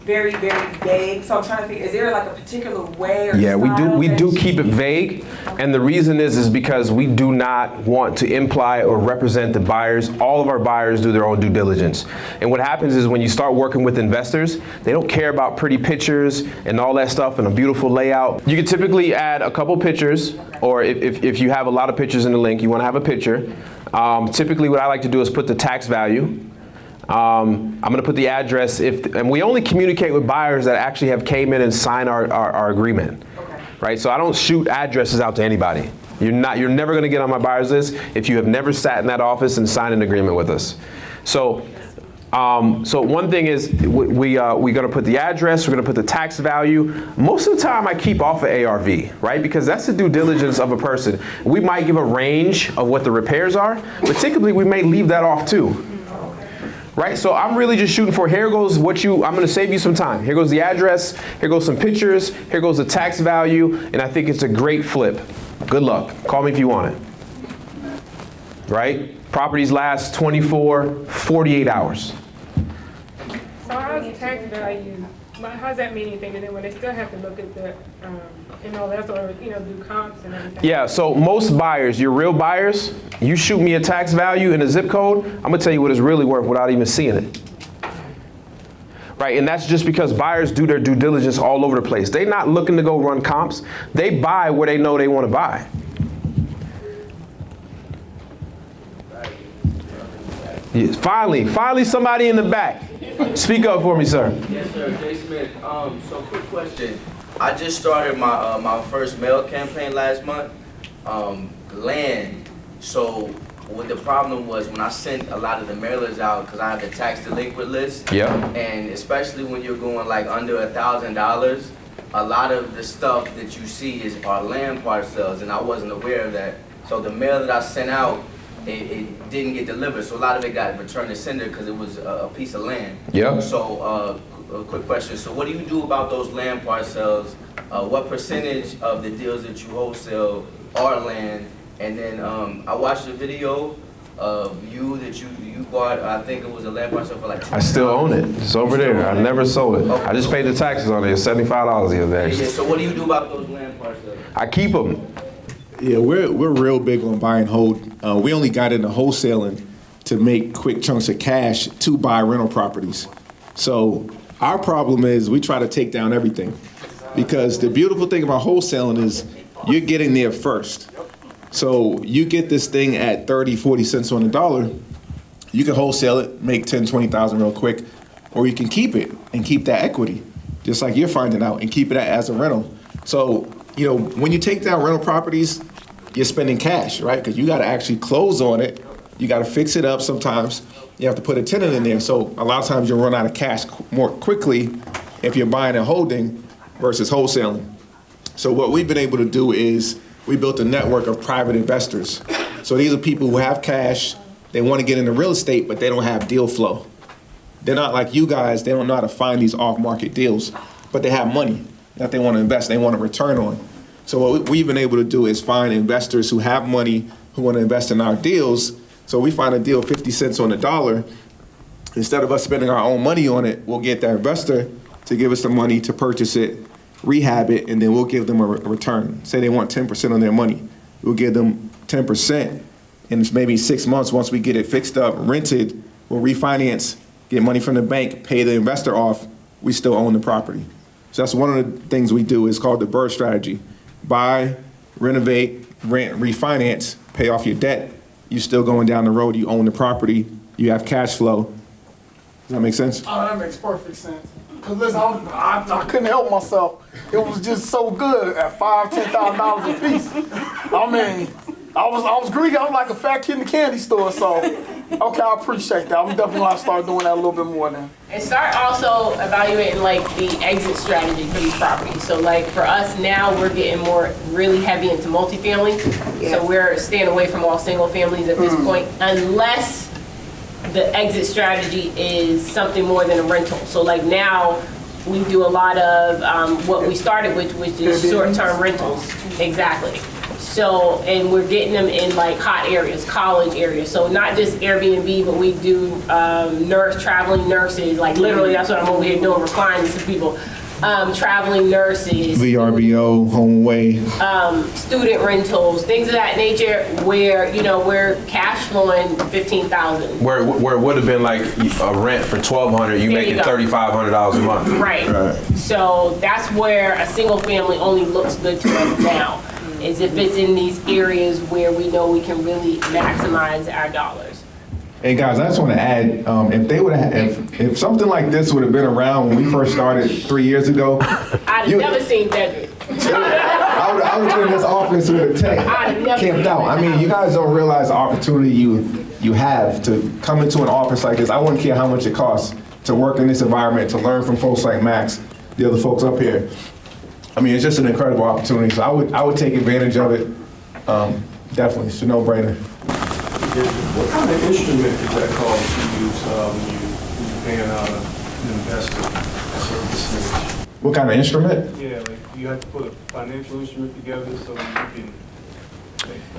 very, very vague. So I'm trying to figure, is there like a particular way or yeah, we do keep it vague. And the reason is because we do not want to imply or represent the buyers. All of our buyers do their own due diligence. And what happens is when you start working with investors, they don't care about pretty pictures and all that stuff and a beautiful layout. You can typically add a couple pictures, or if you have a lot of pictures in the link, you want to have a picture. Typically what I like to do is put the tax value. I'm going to put the address, and we only communicate with buyers that actually have came in and signed our agreement. Okay. Right? So I don't shoot addresses out to anybody. You're never going to get on my buyers list if you have never sat in that office and signed an agreement with us. So one thing is we're going to put the address, we're going to put the tax value. Most of the time I keep off of ARV, right? Because that's the due diligence of a person. We might give a range of what the repairs are, but typically we may leave that off too. right? So I'm really just shooting for, here goes I'm gonna save you some time. Here goes the address, here goes some pictures, here goes the tax value, and I think it's a great flip. Good luck. Call me if you want it. Right? Properties last 24, 48 hours. So how's tax value, how's that mean anything to them when they still have to look at the, that's or, do comps and everything? Yeah, so most buyers, your real buyers, you shoot me a tax value and a zip code, I'm gonna tell you what it's really worth without even seeing it. Right, and that's just because buyers do their due diligence all over the place. They're not looking to go run comps. They buy where they know they want to buy. Yes, finally somebody in the back. Speak up for me, sir. Yes, sir. Jay Smith. So quick question. I just started my first mail campaign last month. Land. So what the problem was when I sent a lot of the mailers out, because I have the tax delinquent list. Yeah. And especially when you're going like under $1,000, a lot of the stuff that you see are land parcels, and I wasn't aware of that. So the mail that I sent out, it didn't get delivered. So a lot of it got returned to sender because it was a piece of land. Yeah. So a quick question. So what do you do about those land parcels? What percentage of the deals that you wholesale are land? And then I watched a video of you that you bought. I think it was a land parcel for like. I still own it. It's over there. I never sold it. Okay. I just paid the taxes on it. It's $75 the other day. Yeah. So what do you do about those land parcels? I keep them. Yeah, we're real big on buy and hold. We only got into wholesaling to make quick chunks of cash to buy rental properties. So our problem is we try to take down everything, because the beautiful thing about wholesaling is you're getting there first. So you get this thing at 30, 40 cents on the dollar, you can wholesale it, make 10, 20,000 real quick, or you can keep it and keep that equity, just like you're finding out, and keep it as a rental. So, when you take down rental properties, you're spending cash, right? Because you got to actually close on it. You got to fix it up sometimes. You have to put a tenant in there. So a lot of times you'll run out of cash more quickly if you're buying and holding versus wholesaling. So what we've been able to do is we built a network of private investors. So these are people who have cash, they want to get into real estate, but they don't have deal flow. They're not like you guys, they don't know how to find these off-market deals, but they have money that they want to invest, they want to return on. So what we've been able to do is find investors who have money, who want to invest in our deals. So we find a deal 50 cents on the dollar. Instead of us spending our own money on it, we'll get that investor to give us the money to purchase it, rehab it, and then we'll give them a return. Say they want 10% on their money. We'll give them 10%, and it's maybe 6 months once we get it fixed up, rented, we'll refinance, get money from the bank, pay the investor off, we still own the property. So that's one of the things we do. It's called the BRRRR strategy. Buy, renovate, rent, refinance, pay off your debt. You're still going down the road, you own the property, you have cash flow. Does that make sense? Oh, that makes perfect sense. Cause listen, I couldn't help myself. It was just so good at $5,000, $10,000 a piece. I mean, I was greedy. I was like a fat kid in the candy store. So, okay, I appreciate that. I'm definitely gonna start doing that a little bit more now. And start also evaluating like the exit strategy for these properties. So like for us now, we're getting more really heavy into multifamily. Yeah. So we're staying away from all single families at this point, unless the exit strategy is something more than a rental. So like now we do a lot of what we started with, which is short-term rentals. Exactly. So, and we're getting them in like hot areas, college areas. So not just Airbnb, but we do traveling nurses. Like literally, that's what I'm over here doing, reclining to people. Traveling nurses. VRBO, home away. Student rentals, things of that nature, where we're cash flowing $15,000. Where it would have been like a rent for $1,200, you making $3,500 a month. Right. So that's where a single family only looks good to us now. Is if it's in these areas where we know we can really maximize our dollars. Hey guys, I just want to add, if they would have, if something like this would have been around when we first started 3 years ago, I'd never seen Dedrick. I would have been in this office with a tech camped out. I mean, you guys don't realize the opportunity you have to come into an office like this. I wouldn't care how much it costs to work in this environment, to learn from folks like Max, the other folks up here. I mean, it's just an incredible opportunity. So I would take advantage of it. Definitely, it's a no-brainer. What kind of instrument is that called that you use when you paying an investor a certain percentage? What kind of instrument? Yeah, like you have to put a financial instrument together so you can.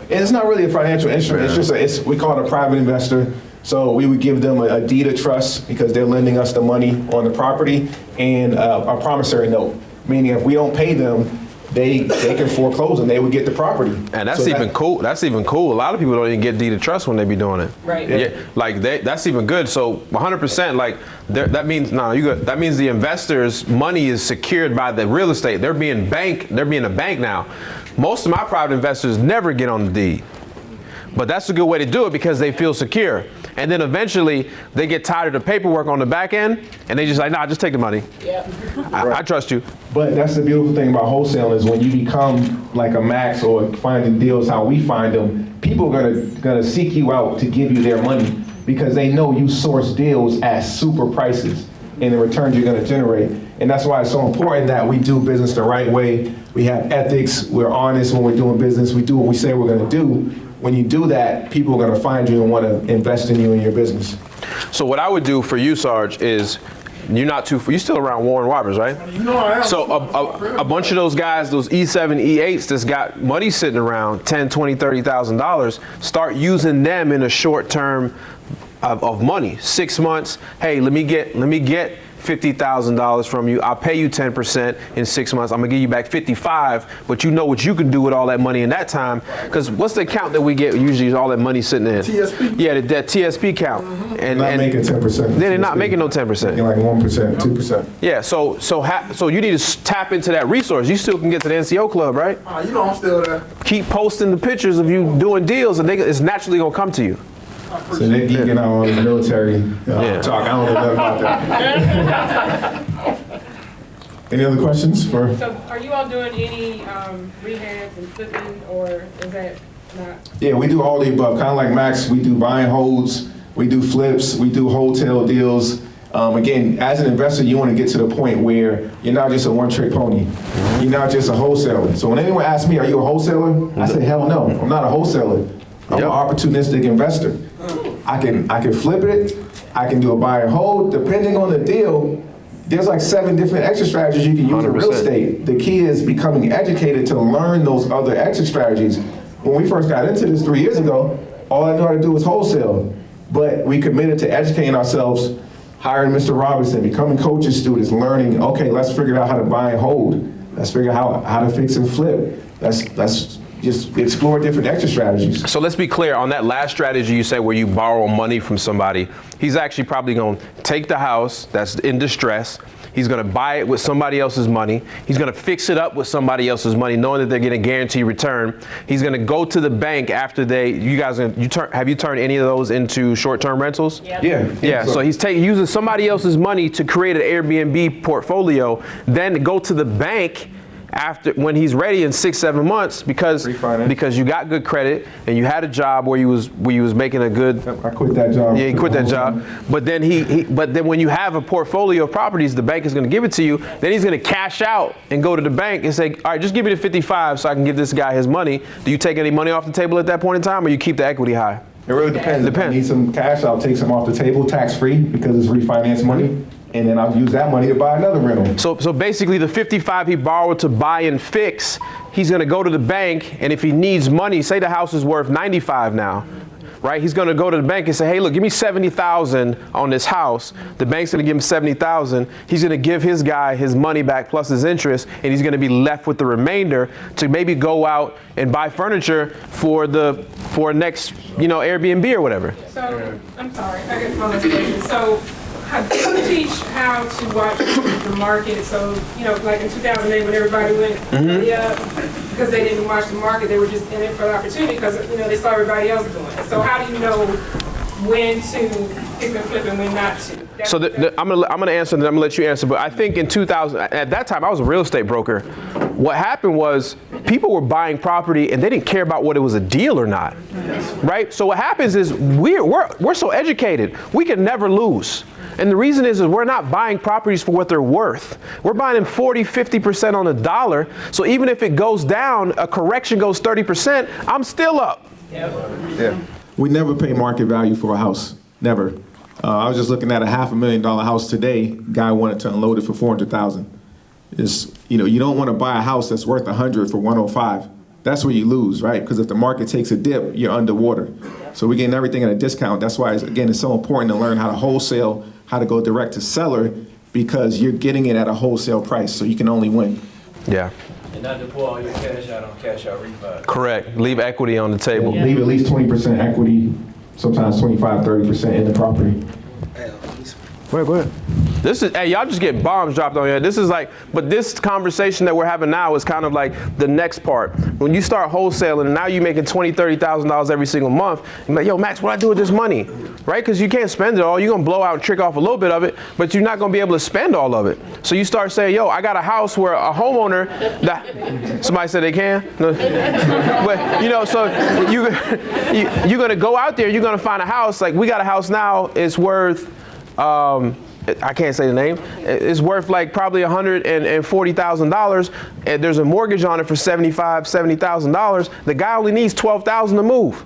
It's not really a financial instrument. It's just we call it a private investor. So we would give them a deed of trust because they're lending us the money on the property, and a promissory note, meaning if we don't pay them, they can foreclose and they would get the property. And that's even cool. That's even cool. A lot of people don't even get deed of trust when they be doing it. Right. Yeah. Like that's even good. So 100%. Like that means that means the investors' money is secured by the real estate. They're being a bank now. Most of my private investors never get on the deed. But that's a good way to do it because they feel secure. And then eventually they get tired of the paperwork on the back end and they just like, nah, just take the money. Yeah. I trust you. But that's the beautiful thing about wholesaling is when you become like a Max or finding deals how we find them, people are gonna seek you out to give you their money because they know you source deals at super prices and the returns you're gonna generate. And that's why it's so important that we do business the right way. We have ethics, we're honest when we're doing business, we do what we say we're gonna do. When you do that, people are going to find you and want to invest in you and your business. So what I would do for you, Sarge, is you're still around Warren Roberts, right? You know I am. So a bunch of those guys, those E7, E8s that's got money sitting around, $10,000, $20,000, $30,000, start using them in a short term of money. 6 months, hey, let me get $50,000 from you. I'll pay you 10% in 6 months. I'm gonna give you back 55, but you know what you can do with all that money in that time. Because what's the account that we get usually is all that money sitting in? TSP. Yeah, that TSP count. And making 10%. They're not making no 10%. Like 1%, 2%. Yeah, so you need to tap into that resource. You still can get to the NCO club, right? You know I'm still there. Keep posting the pictures of you doing deals, and it's naturally gonna come to you. So they're geeking out on the military talk. I don't know nothing about that. Any other questions for? So are you all doing any rehabs and flipping, or is that not? Yeah, we do all the above. Kind of like Max, we do buy and holds, we do flips, we do hotel deals. Again, as an investor, you want to get to the point where you're not just a one-trick pony. You're not just a wholesaler. So when anyone asks me, are you a wholesaler? I say, hell no, I'm not a wholesaler. I'm an opportunistic investor. I can flip it, I can do a buy and hold. Depending on the deal, there's like 7 different exit strategies you can use in real estate. The key is becoming educated to learn those other exit strategies. When we first got into this 3 years ago, all I knew how to do was wholesale. But we committed to educating ourselves, hiring Mr. Robinson, becoming coaches, students, learning, okay, let's figure out how to buy and hold. Let's figure out how to fix and flip. Let's just explore different exit strategies. So let's be clear on that last strategy you say where you borrow money from somebody. He's actually probably going to take the house that's in distress. He's going to buy it with somebody else's money. He's going to fix it up with somebody else's money, knowing that they're getting a guaranteed return. He's going to go to the bank after have you turned any of those into short-term rentals? Yep. Yeah. So he's using somebody else's money to create an Airbnb portfolio, then go to the bank when he's ready in 6-7 months because you got good credit and you had a job where you was making a good. I quit that job. Yeah, he quit that job. But then when you have a portfolio of properties, the bank is going to give it to you. Then he's going to cash out and go to the bank and say, all right, just give me the 55 so I can give this guy his money. Do you take any money off the table at that point in time, or you keep the equity high? It really depends. If I need some cash, I'll take some off the table, tax-free, because it's refinance money. And then I'll use that money to buy another rental. So basically the 55 he borrowed to buy and fix, he's gonna go to the bank, and if he needs money, say the house is worth 95 now, right? He's gonna go to the bank and say, hey, look, give me 70,000 on this house. The bank's gonna give him 70,000. He's gonna give his guy his money back plus his interest, and he's gonna be left with the remainder to maybe go out and buy furniture for next, Airbnb or whatever. So, I'm sorry, I got one last question. So, do you teach how to watch the market? So, like in 2008 when everybody went because they didn't watch the market, they were just in it for the opportunity because, they saw everybody else doing it. So how do you know when to pick and flip and when not to? So I'm gonna answer, and then I'm gonna let you answer. But I think in 2000, at that time, I was a real estate broker. What happened was people were buying property and they didn't care about whether it was a deal or not, right? So what happens is we're so educated, we can never lose. And the reason is we're not buying properties for what they're worth. We're buying them 40, 50% on the dollar. So even if it goes down, a correction goes 30%, I'm still up. Yeah. We never pay market value for a house. Never. I was just looking at a $500,000 house today. Guy wanted to unload it for $400,000. You don't want to buy a house that's worth $100 for $105. That's where you lose, right? Because if the market takes a dip, you're underwater. So we're getting everything at a discount. That's why, it's so important to learn how to wholesale, how to go direct to seller, because you're getting it at a wholesale price, so you can only win. Yeah. And not to pull all your cash out on cash out refi. Correct. Leave equity on the table. Leave at least 20% equity, sometimes 25, 30% in the property. Go ahead. Hey, y'all just get bombs dropped on you. This is like, but this conversation that we're having now is kind of like the next part. When you start wholesaling, and now you're making $20,000, $30,000 every single month, you're like, yo, Max, what do I do with this money? Right? Because you can't spend it all. You're going to blow out and trick off a little bit of it, but you're not going to be able to spend all of it. So you start saying, yo, I got a house where a homeowner, somebody said they can? No. But, so you're going to go out there, you're going to find a house. Like, we got a house now, it's worth, I can't say the name. It's worth like probably $140,000, and there's a mortgage on it for $70,000. The guy only needs $12,000 to move.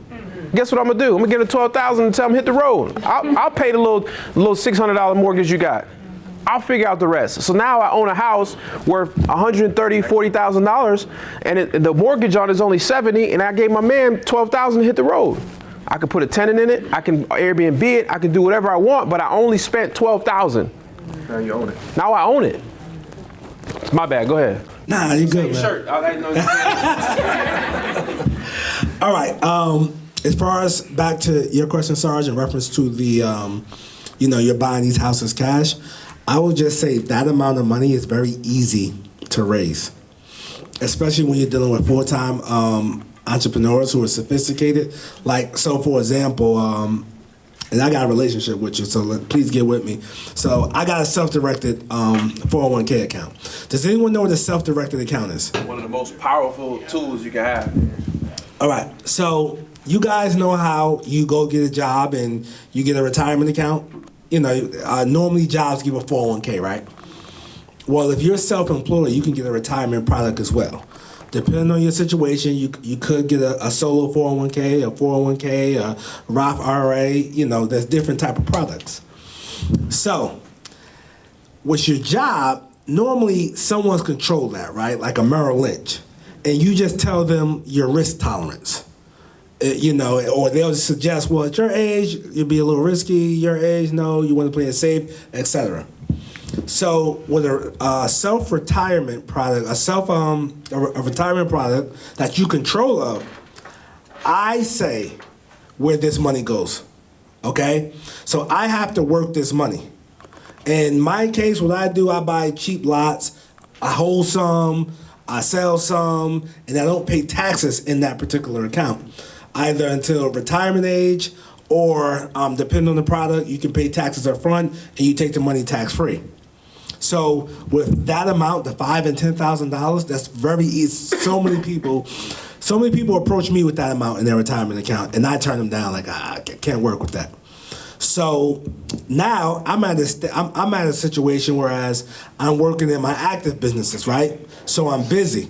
Guess what I'm gonna do? I'm gonna give him $12,000 and tell him hit the road. I'll pay the little $600 mortgage you got. I'll figure out the rest. So now I own a house worth $130,000, $40,000, and the mortgage on it is only $70,000, and I gave my man $12,000 to hit the road. I can put a tenant in it, I can Airbnb it, I can do whatever I want, but I only spent $12,000. Now you own it. Now I own it. It's my bad, go ahead. Nah, you good, man. Shirt. All right, as far as back to your question, Sarge, in reference to the, you're buying these houses cash, I would just say that amount of money is very easy to raise, especially when you're dealing with full-time entrepreneurs who are sophisticated. Like, so for example, and I got a relationship with you, so please get with me. So I got a self-directed 401k account. Does anyone know what a self-directed account is? One of the most powerful tools you can have. All right, so you guys know how you go get a job and you get a retirement account? Normally jobs give a 401k, right? Well, if you're self-employed, you can get a retirement product as well. Depending on your situation, you could get a solo 401k, a 401k, a Roth IRA, there's different type of products. So, with your job, normally someone's control that, right? Like a Merrill Lynch. And you just tell them your risk tolerance. Or they'll suggest, well, at your age, it'd be a little risky. Your age, no, you want to play it safe, etc. So with a self-retirement product, a retirement product that you control of, I say where this money goes, okay? So I have to work this money. In my case, what I do, I buy cheap lots, I hold some, I sell some, and I don't pay taxes in that particular account, either until retirement age or depending on the product, you can pay taxes up front and you take the money tax-free. So with that amount, the $5,000 and $10,000, that's very easy. So many people approach me with that amount in their retirement account, and I turn them down like I can't work with that. So now I'm at a situation whereas I'm working in my active businesses, right? So I'm busy.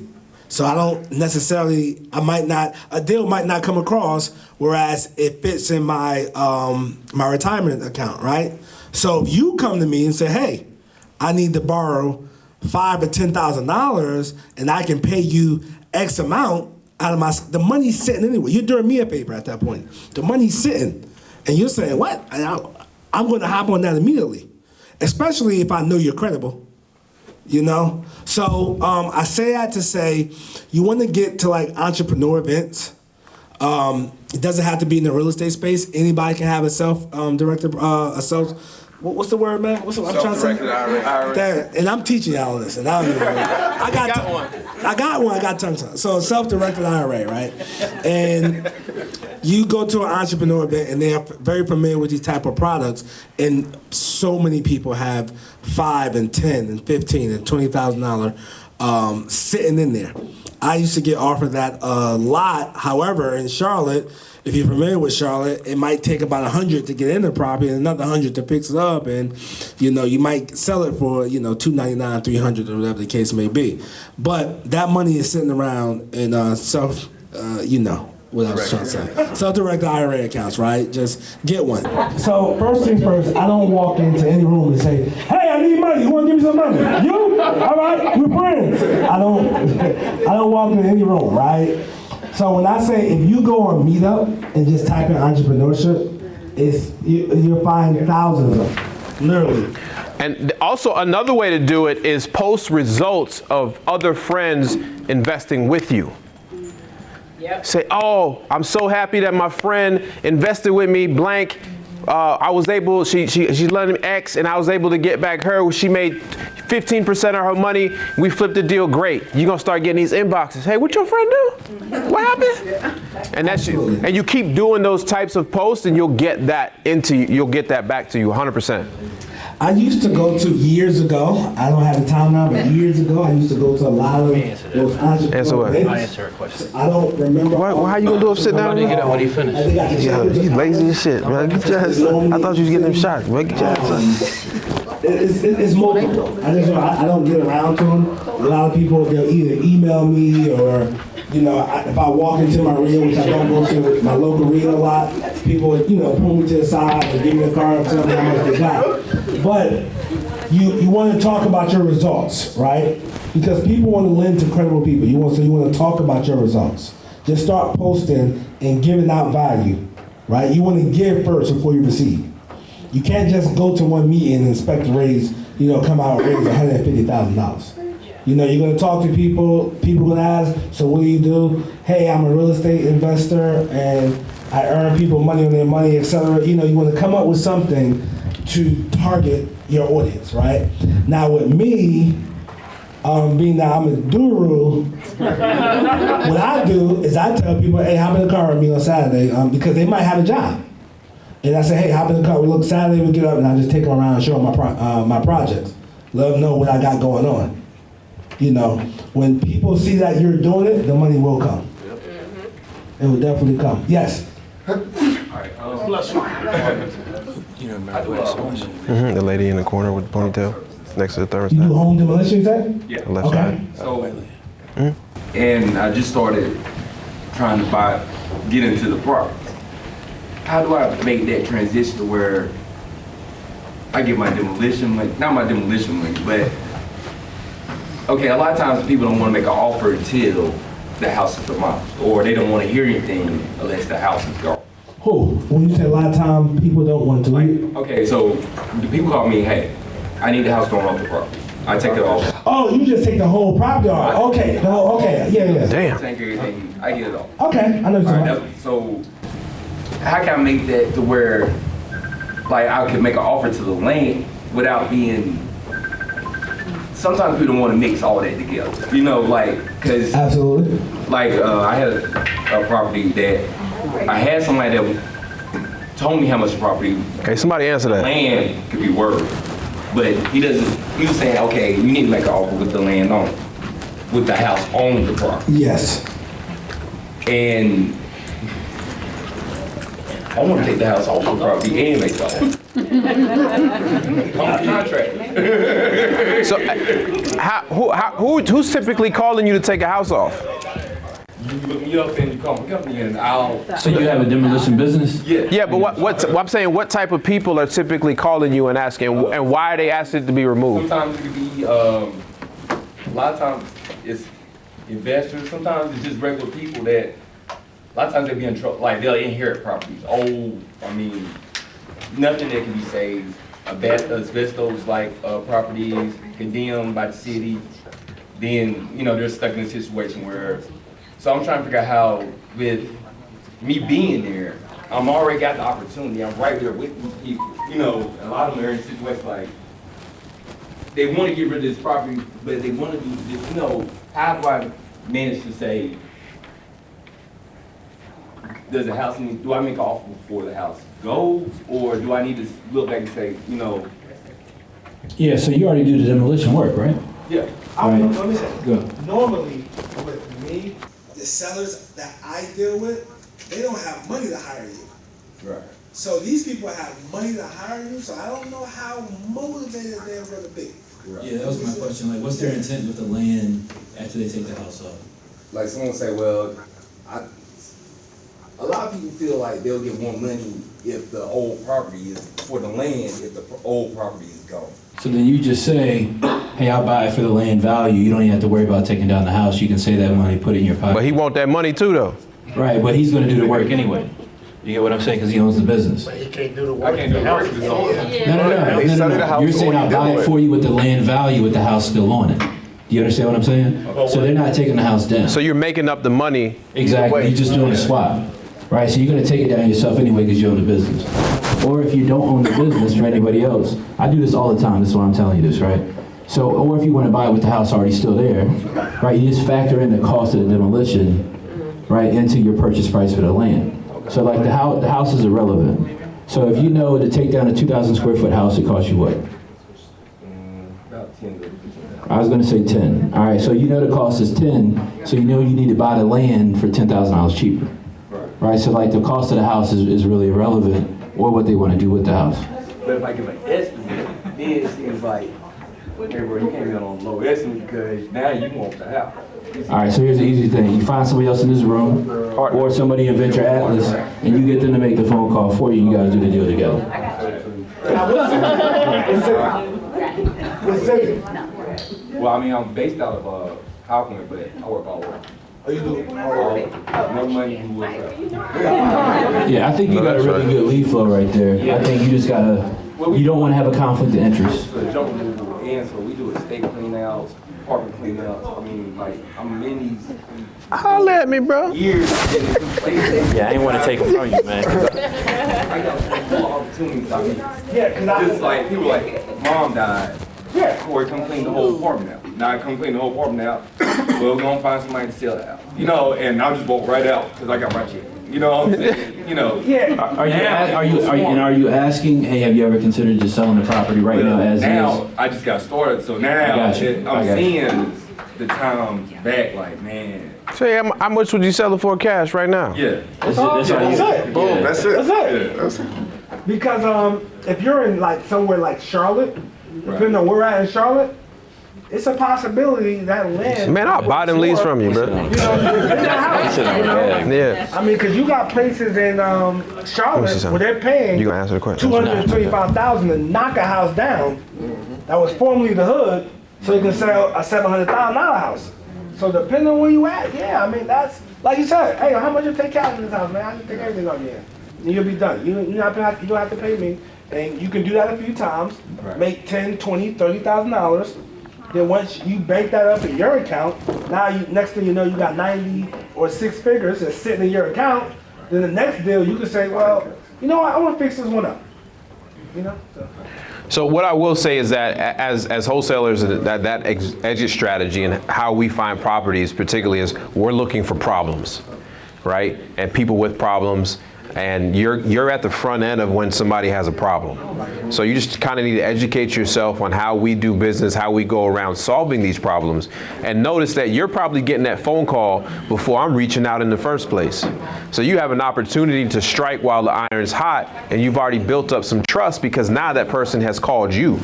So I don't necessarily, a deal might not come across, whereas it fits in my my retirement account, right? So if you come to me and say, hey, I need to borrow $5,000 or $10,000, and I can pay you X amount out of the money's sitting anyway. You're doing me a favor at that point. The money's sitting, and you're saying, what? I'm going to hop on that immediately, especially if I know you're credible. So I say that to say, you want to get to like entrepreneur events. It doesn't have to be in the real estate space. Anybody can have a self-directed, what's the word, man? I'm trying to say? IRA. And I'm teaching y'all this, and I don't even know. I got one. I got tongue tied. So self-directed IRA, right? And you go to an entrepreneur event, and they are very familiar with these type of products, and so many people have $5,000 and $10,000 and $15,000 and $20,000 sitting in there. I used to get offered that a lot. However, in Charlotte, if you're familiar with Charlotte, it might take about $100 to get in the property and another $100 to fix it up, and you might sell it for $299, $300, or whatever the case may be. But that money is sitting around, and what I was trying to say. Self-directed IRA accounts, right? Just get one. So first things first, I don't walk into any room and say, "Hey, I need money. You want to give me some money?" You? All right, we're friends. I don't walk into any room, right? So when I say if you go on Meetup and just type in entrepreneurship, you'll find thousands of them, literally. And also another way to do it is post results of other friends investing with you. Yep. Say, oh, I'm so happy that my friend invested with me, blank. I was able, she lent him X and I was able to get back her. She made 15% of her money. We flipped the deal, great. You're gonna start getting these inboxes. Hey, what your friend do? What happened? And that's you. And you keep doing those types of posts and you'll get that back to you 100%. I used to go to, years ago, I don't have the time now, but years ago, I used to go to a lot of those entrepreneur events. I don't remember. How you gonna do it? Sit down? When he finished. He's lazy as shit, man. Get your ass up. I thought you was getting them shots, man. Get your ass up. It's multiple. I don't get around to them. A lot of people, they'll either email me or, you know, if I walk into my arena, which I don't go to my local arena a lot, people would, you know, pull me to the side and give me a card and tell me how much they got. But you want to talk about your results, right? Because people want to lend to credible people. You want to talk about your results. Just start posting and giving out value, right? You want to give first before you receive. You can't just go to one meeting and expect to raise, you know, come out and raise $150,000. You know, you're going to talk to people going to ask, so what do? Hey, I'm a real estate investor and I earn people money on their money, etc. You know, you want to come up with something to target your audience, right? Now with me, being that I'm a guru, what I do is I tell people, hey, hop in the car with me on Saturday, because they might have a job. And I say, hey, hop in the car, we look Saturday, we get up and I just take them around and show them my projects. Let them know what I got going on. You know, when people see that you're doing it, the money will come. It will definitely come. Yes? Bless you. The lady in the corner with the ponytail next to the thermostat. You do home demolition, you said? Yeah. Left Okay. So, and I just started trying to get into the property. How do I make that transition to where I get my demolition money, not my demolition money, but, okay, a lot of times people don't want to make an offer until the house is demolished, or they don't want to hear anything unless the house is gone. Who? When you say a lot of time, people don't want to leave. Okay, so the people call me, hey, I need the house going off the property. I take it off. Oh, you just take the whole property off. Okay, yeah. Damn. Take everything, I get it off. Okay, I know what you're talking about. So, how can I make that to where, like, I could make an offer to the land without being, sometimes people don't want to mix all that together, you know, like, cause absolutely. Like, I had a property that I had somebody that told me how much the property. Okay, somebody answer that. Land could be worth, but he was saying, okay, you need to make an offer with the land on, with the house on the property. Yes. And I want to take the house off the property and make the offer. I'm a contractor. So, who's typically calling you to take a house off? You look me up and you call my company and I'll. So you have a demolition business? Yeah. Yeah, but I'm saying, what type of people are typically calling you and asking, and why are they asking it to be removed? Sometimes it could be, a lot of times it's investors. Sometimes it's just regular people that, a lot of times they be in trouble, like they'll inherit properties. Nothing that can be saved. Asbestos like properties condemned by the city. Then, you know, they're stuck in a situation where, so I'm trying to figure out how, with me being there, I'm already got the opportunity. I'm right there with these people. You know, a lot of them are in situations like, they want to get rid of this property, but they want to do this, you know, how do I manage to say, do I make an offer before the house goes, or do I need to look back and say, you know? Yeah, so you already do the demolition work, right? Yeah. Let me say, Go. normally with me, the sellers that I deal with, they don't have money to hire you. Right. So these people have money to hire you, so I don't know how motivated they're going to be. Right. Yeah, that was my question. Like, what's their intent with the land after they take the house off? Like someone say, well, lot of people feel like they'll get more money if the old property is, for the land, if the old property is gone. So then you just say, hey, I'll buy it for the land value. You don't even have to worry about taking down the house. You can save that money, put it in your pocket. But he want that money too, though. Right, but he's gonna do the work anyway. You get what I'm saying? Because he owns the business. But he can't do the work. I can't do the work. No. You're saying I'll buy it for you with the land value with the house still on it. You understand what I'm saying? So they're not taking the house down. So you're making up the money. Exactly, you're just doing a swap. Right, so you're gonna take it down yourself anyway because you own the business. Or if you don't own the business for anybody else, I do this all the time, this is why I'm telling you this, right? So, or if you wanna buy it with the house already still there, right, you just factor in the cost of the demolition, right, into your purchase price for the land. So like the house is irrelevant. So if you know to take down a 2,000 square foot house, it costs you what? About 10. I was gonna say 10. All right, so you know the cost is 10, so you know you need to buy the land for $10,000 cheaper. Right, so like the cost of the house is really irrelevant, or what they wanna do with the house. But if I give an estimate, then it seems like, hey bro, you can't be on a low estimate because now you want the house. All right, so here's the easy thing. You find somebody else in this room, or somebody in Venture Atlas, and you get them to make the phone call for you, and you guys do the deal together. Well, I mean, I'm based out of Auckland, but I work all over. Oh, you do? No money, you work out. Yeah, I think you got a really good lead flow right there. I think you just gotta, you don't wanna have a conflict of interest. So jump removal, and so we do estate clean outs, apartment clean outs. I mean, like, I'm in these Holla at me, bro. years in the two places. Yeah, I ain't wanna take them from you, man. I got full opportunities. I mean, Yeah, just like, people like, mom died. Yeah. Corey, come clean the whole apartment out. Now I come clean the whole apartment out. Well, we're gonna find somebody to sell it out. You know, and I'll just walk right out because I got my check. You know what I'm saying? You know. Yeah. Are you asking, hey, have you ever considered just selling the property right now as Now, is? I just got started, so now I got I'm you. seeing the time back, like, man. Say, how much would you sell it for cash right now? Yeah. That's it. Boom, That's it. Because if you're in like somewhere like Charlotte, depending on where we're at in Charlotte, it's a possibility that land. Man, I'll buy them leads from you, bro. You know, in that house, you know? Yeah. I mean, because you got places in Charlotte where they're paying You gonna answer the question? $225,000 to knock a house down that was formerly the hood, so you can sell a $700,000 house. So depending on where you at, yeah, I mean that's like you said. Hey, how much you take cash in this house, man? I just take everything on you. And you'll be done. You don't have to pay me, and you can do that a few times. Make $10,000, $20,000, $30,000. Then once you bank that up in your account, now next thing you know, you got 90 or 6 figures that's sitting in your account. Then the next deal, you can say, well, you know what, I want to fix this one up. You know. So what I will say is that as wholesalers, that exit strategy and how we find properties particularly is we're looking for problems, right? And people with problems, and you're at the front end of when somebody has a problem. So you just kind of need to educate yourself on how we do business, how we go around solving these problems, and notice that you're probably getting that phone call before I'm reaching out in the first place. So you have an opportunity to strike while the iron's hot, and you've already built up some trust because now that person has called you.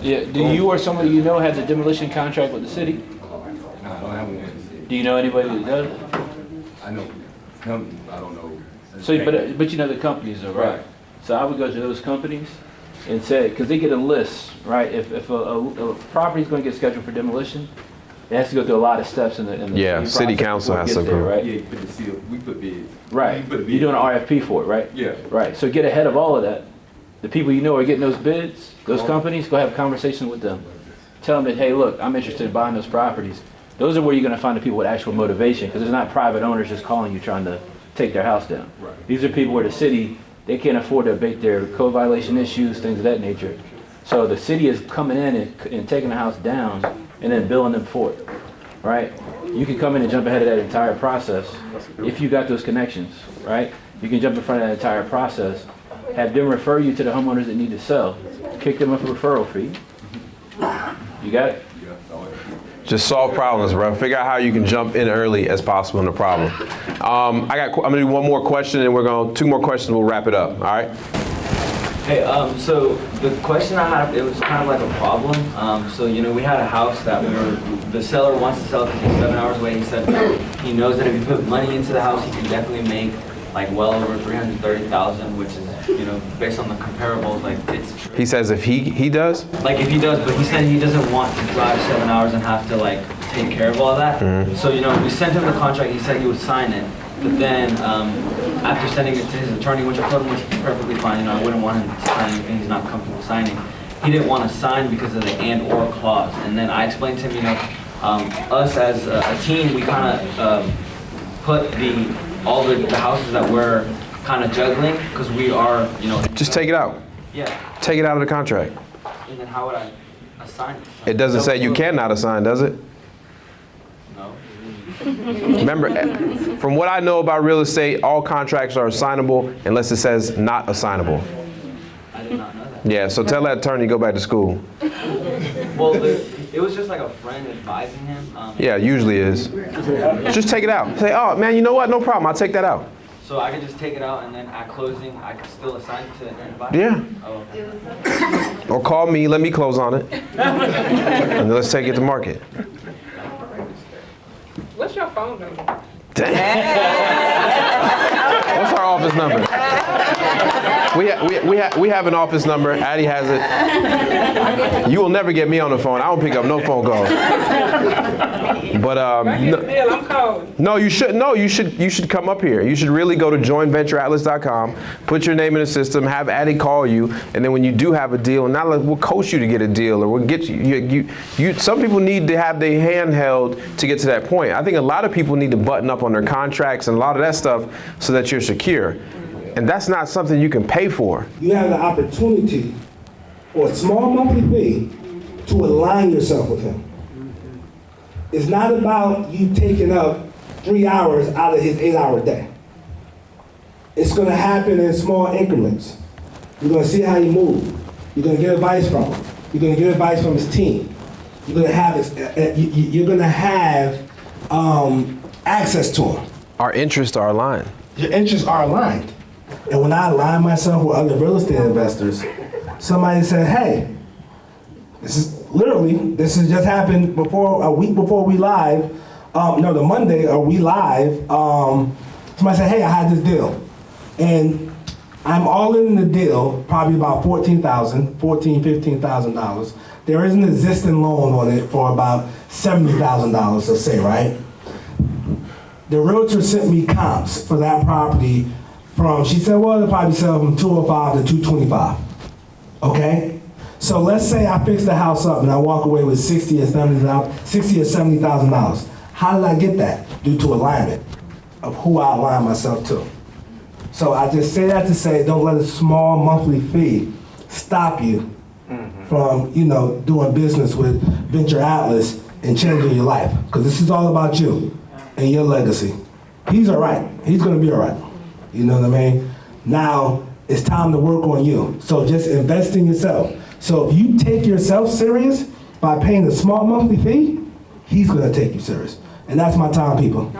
Yeah, do you or somebody you know has a demolition contract with the city? No, I don't have one. Do you know anybody that does? I know companies, I don't know. So, but you know the companies though, right? So I would go to those companies and say, because they get a list, right? If a property is going to get scheduled for demolition, it has to go through a lot of steps in the Yeah, city council has to approve. Right? Yeah, you put the seal, we put bids. Right. You're doing an RFP for it, right? Yeah. Right. So get ahead of all of that. The people you know are getting those bids, those companies, go have a conversation with them. Tell them that, hey, look, I'm interested in buying those properties. Those are where you're going to find the people with actual motivation, because there's not private owners just calling you trying to take their house down. Right. These are people where the city, they can't afford to abate their code violation issues, things of that nature. So the city is coming in and taking the house down and then billing them for it, right? You can come in and jump ahead of that entire process if you got those connections, right? You can jump in front of that entire process, have them refer you to the homeowners that need to sell, kick them up a referral fee. You got it? Just solve problems, bro. Figure out how you can jump in early as possible in the problem. I'm gonna do one more question, and two more questions. We'll wrap it up. All right. Hey, so the question I had, it was kind of like a problem. So, you know, we had a house that the seller wants to sell because he's 7 hours away. He said he knows that if you put money into the house, he can definitely make like well over 330,000, which is, you know, based on the comparables, like it's. He says if he does? Like if he does, but he said he doesn't want to drive 7 hours and have to like take care of all that. So, you know, we sent him the contract, he said he would sign it. But then, after sending it to his attorney, which I told him was perfectly fine, you know, I wouldn't want him to sign anything he's not comfortable signing. He didn't want to sign because of the and/or clause. And then I explained to him, you know, us as a team, we kind of put all the houses that we're kind of juggling because we are, you know. Just take it out. Yeah. Take it out of the contract. And then how would I assign it? It doesn't say you cannot assign, does it? No. Remember, from what I know about real estate, all contracts are assignable unless it says not assignable. I did not know that. Yeah, so tell that attorney to go back to school. Well, it was just like a friend advising him. Yeah, usually is. Just take it out. Say, oh man, you know what? No problem. I'll take that out. So I could just take it out and then at closing, I could still assign it to anybody? Yeah. Oh. Or call me, let me close on it. And let's take it to market. What's your phone number? What's our office number? We have an office number. Addie has it. You will never get me on the phone. I don't pick up no phone calls. But I'm calling. no, you should. No, you should come up here. You should really go to joinventureatlas.com, put your name in the system, have Addie call you, and then when you do have a deal, not like we'll coach you to get a deal, or we'll get you. Some people need to have their hand held to get to that point. I think a lot of people need to button up on their contracts and a lot of that stuff so that you're secure. And that's not something you can pay for. You have the opportunity for a small monthly fee to align yourself with him. It's not about you taking up 3 hours out of his 8-hour day. It's going to happen in small increments. You're going to see how he moves. You're going to get advice from him. You're going to get advice from his team. You're going to have access to him. Our interests are aligned. Your interests are aligned. And when I align myself with other real estate investors, somebody said, hey, this has just happened a week before we live. The Monday we live. Somebody said, hey, I had this deal. And I'm all in the deal, probably about $15,000 There is an existing loan on it for about $70,000, let's say, right? The realtor sent me comps for that property she said, well, they'll probably sell from 205 to 225. Okay? So let's say I fix the house up and I walk away with $60,000 or $70,000. How did I get that? Due to alignment of who I align myself to. So I just say that to say, don't let a small monthly fee stop you from, doing business with Venture Atlas and changing your life. Because this is all about you and your legacy. He's all right. He's going to be all right. You know what I mean? Now, it's time to work on you. So just invest in yourself. So if you take yourself serious by paying a small monthly fee, he's going to take you serious. And that's my time, people.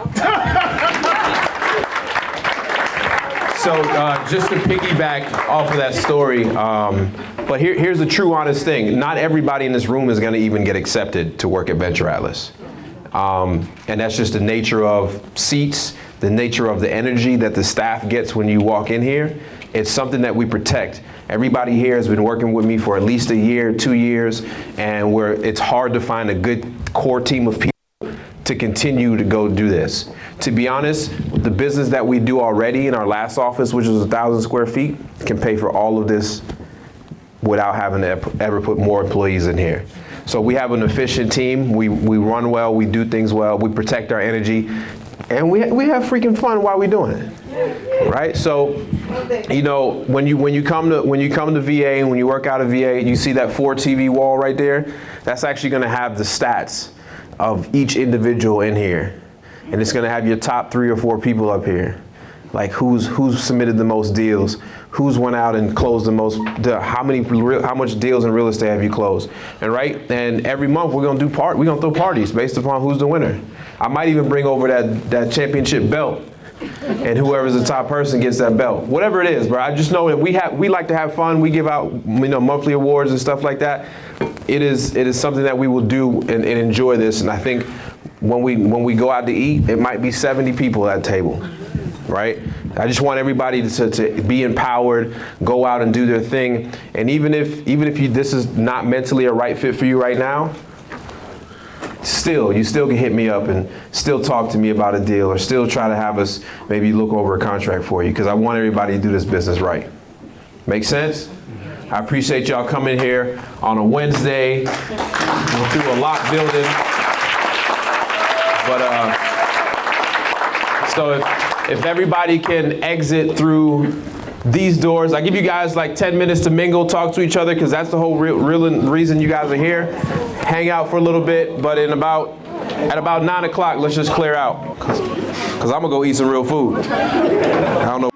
So just to piggyback off of that story, but here's the true honest thing. Not everybody in this room is going to even get accepted to work at Venture Atlas. And that's just the nature of seats, the nature of the energy that the staff gets when you walk in here. It's something that we protect. Everybody here has been working with me for at least a year, 2 years, and it's hard to find a good core team of people to continue to go do this. To be honest, the business that we do already in our last office, which was 1,000 square feet, can pay for all of this without having to ever put more employees in here. So we have an efficient team. We run well. We do things well. We protect our energy, and we have freaking fun while we're doing it, right? So, when you come to VA and when you work out of VA, you see that 4 TV wall right there. That's actually going to have the stats of each individual in here, and it's going to have your top 3 or 4 people up here, like who's submitted the most deals, who's went out and closed the most, how much deals in real estate have you closed, and every month we're gonna throw parties based upon who's the winner. I might even bring over that championship belt and whoever's the top person gets that belt. Whatever it is, bro. I just know that we like to have fun. We give out, you know, monthly awards and stuff like that. It is something that we will do and enjoy this. And I think when we go out to eat, it might be 70 people at the table, right? I just want everybody to be empowered, go out and do their thing. And even if this is not mentally a right fit for you right now, you still can hit me up and still talk to me about a deal, or still try to have us maybe look over a contract for you, because I want everybody to do this business right. Make sense? I appreciate y'all coming here on a Wednesday. We'll do a lot building. But so if everybody can exit through these doors, I give you guys like 10 minutes to mingle, talk to each other, because that's the whole real reason you guys are here. Hang out for a little bit, but at about 9 o'clock, let's just clear out, because I'm gonna go eat some real food. I don't know.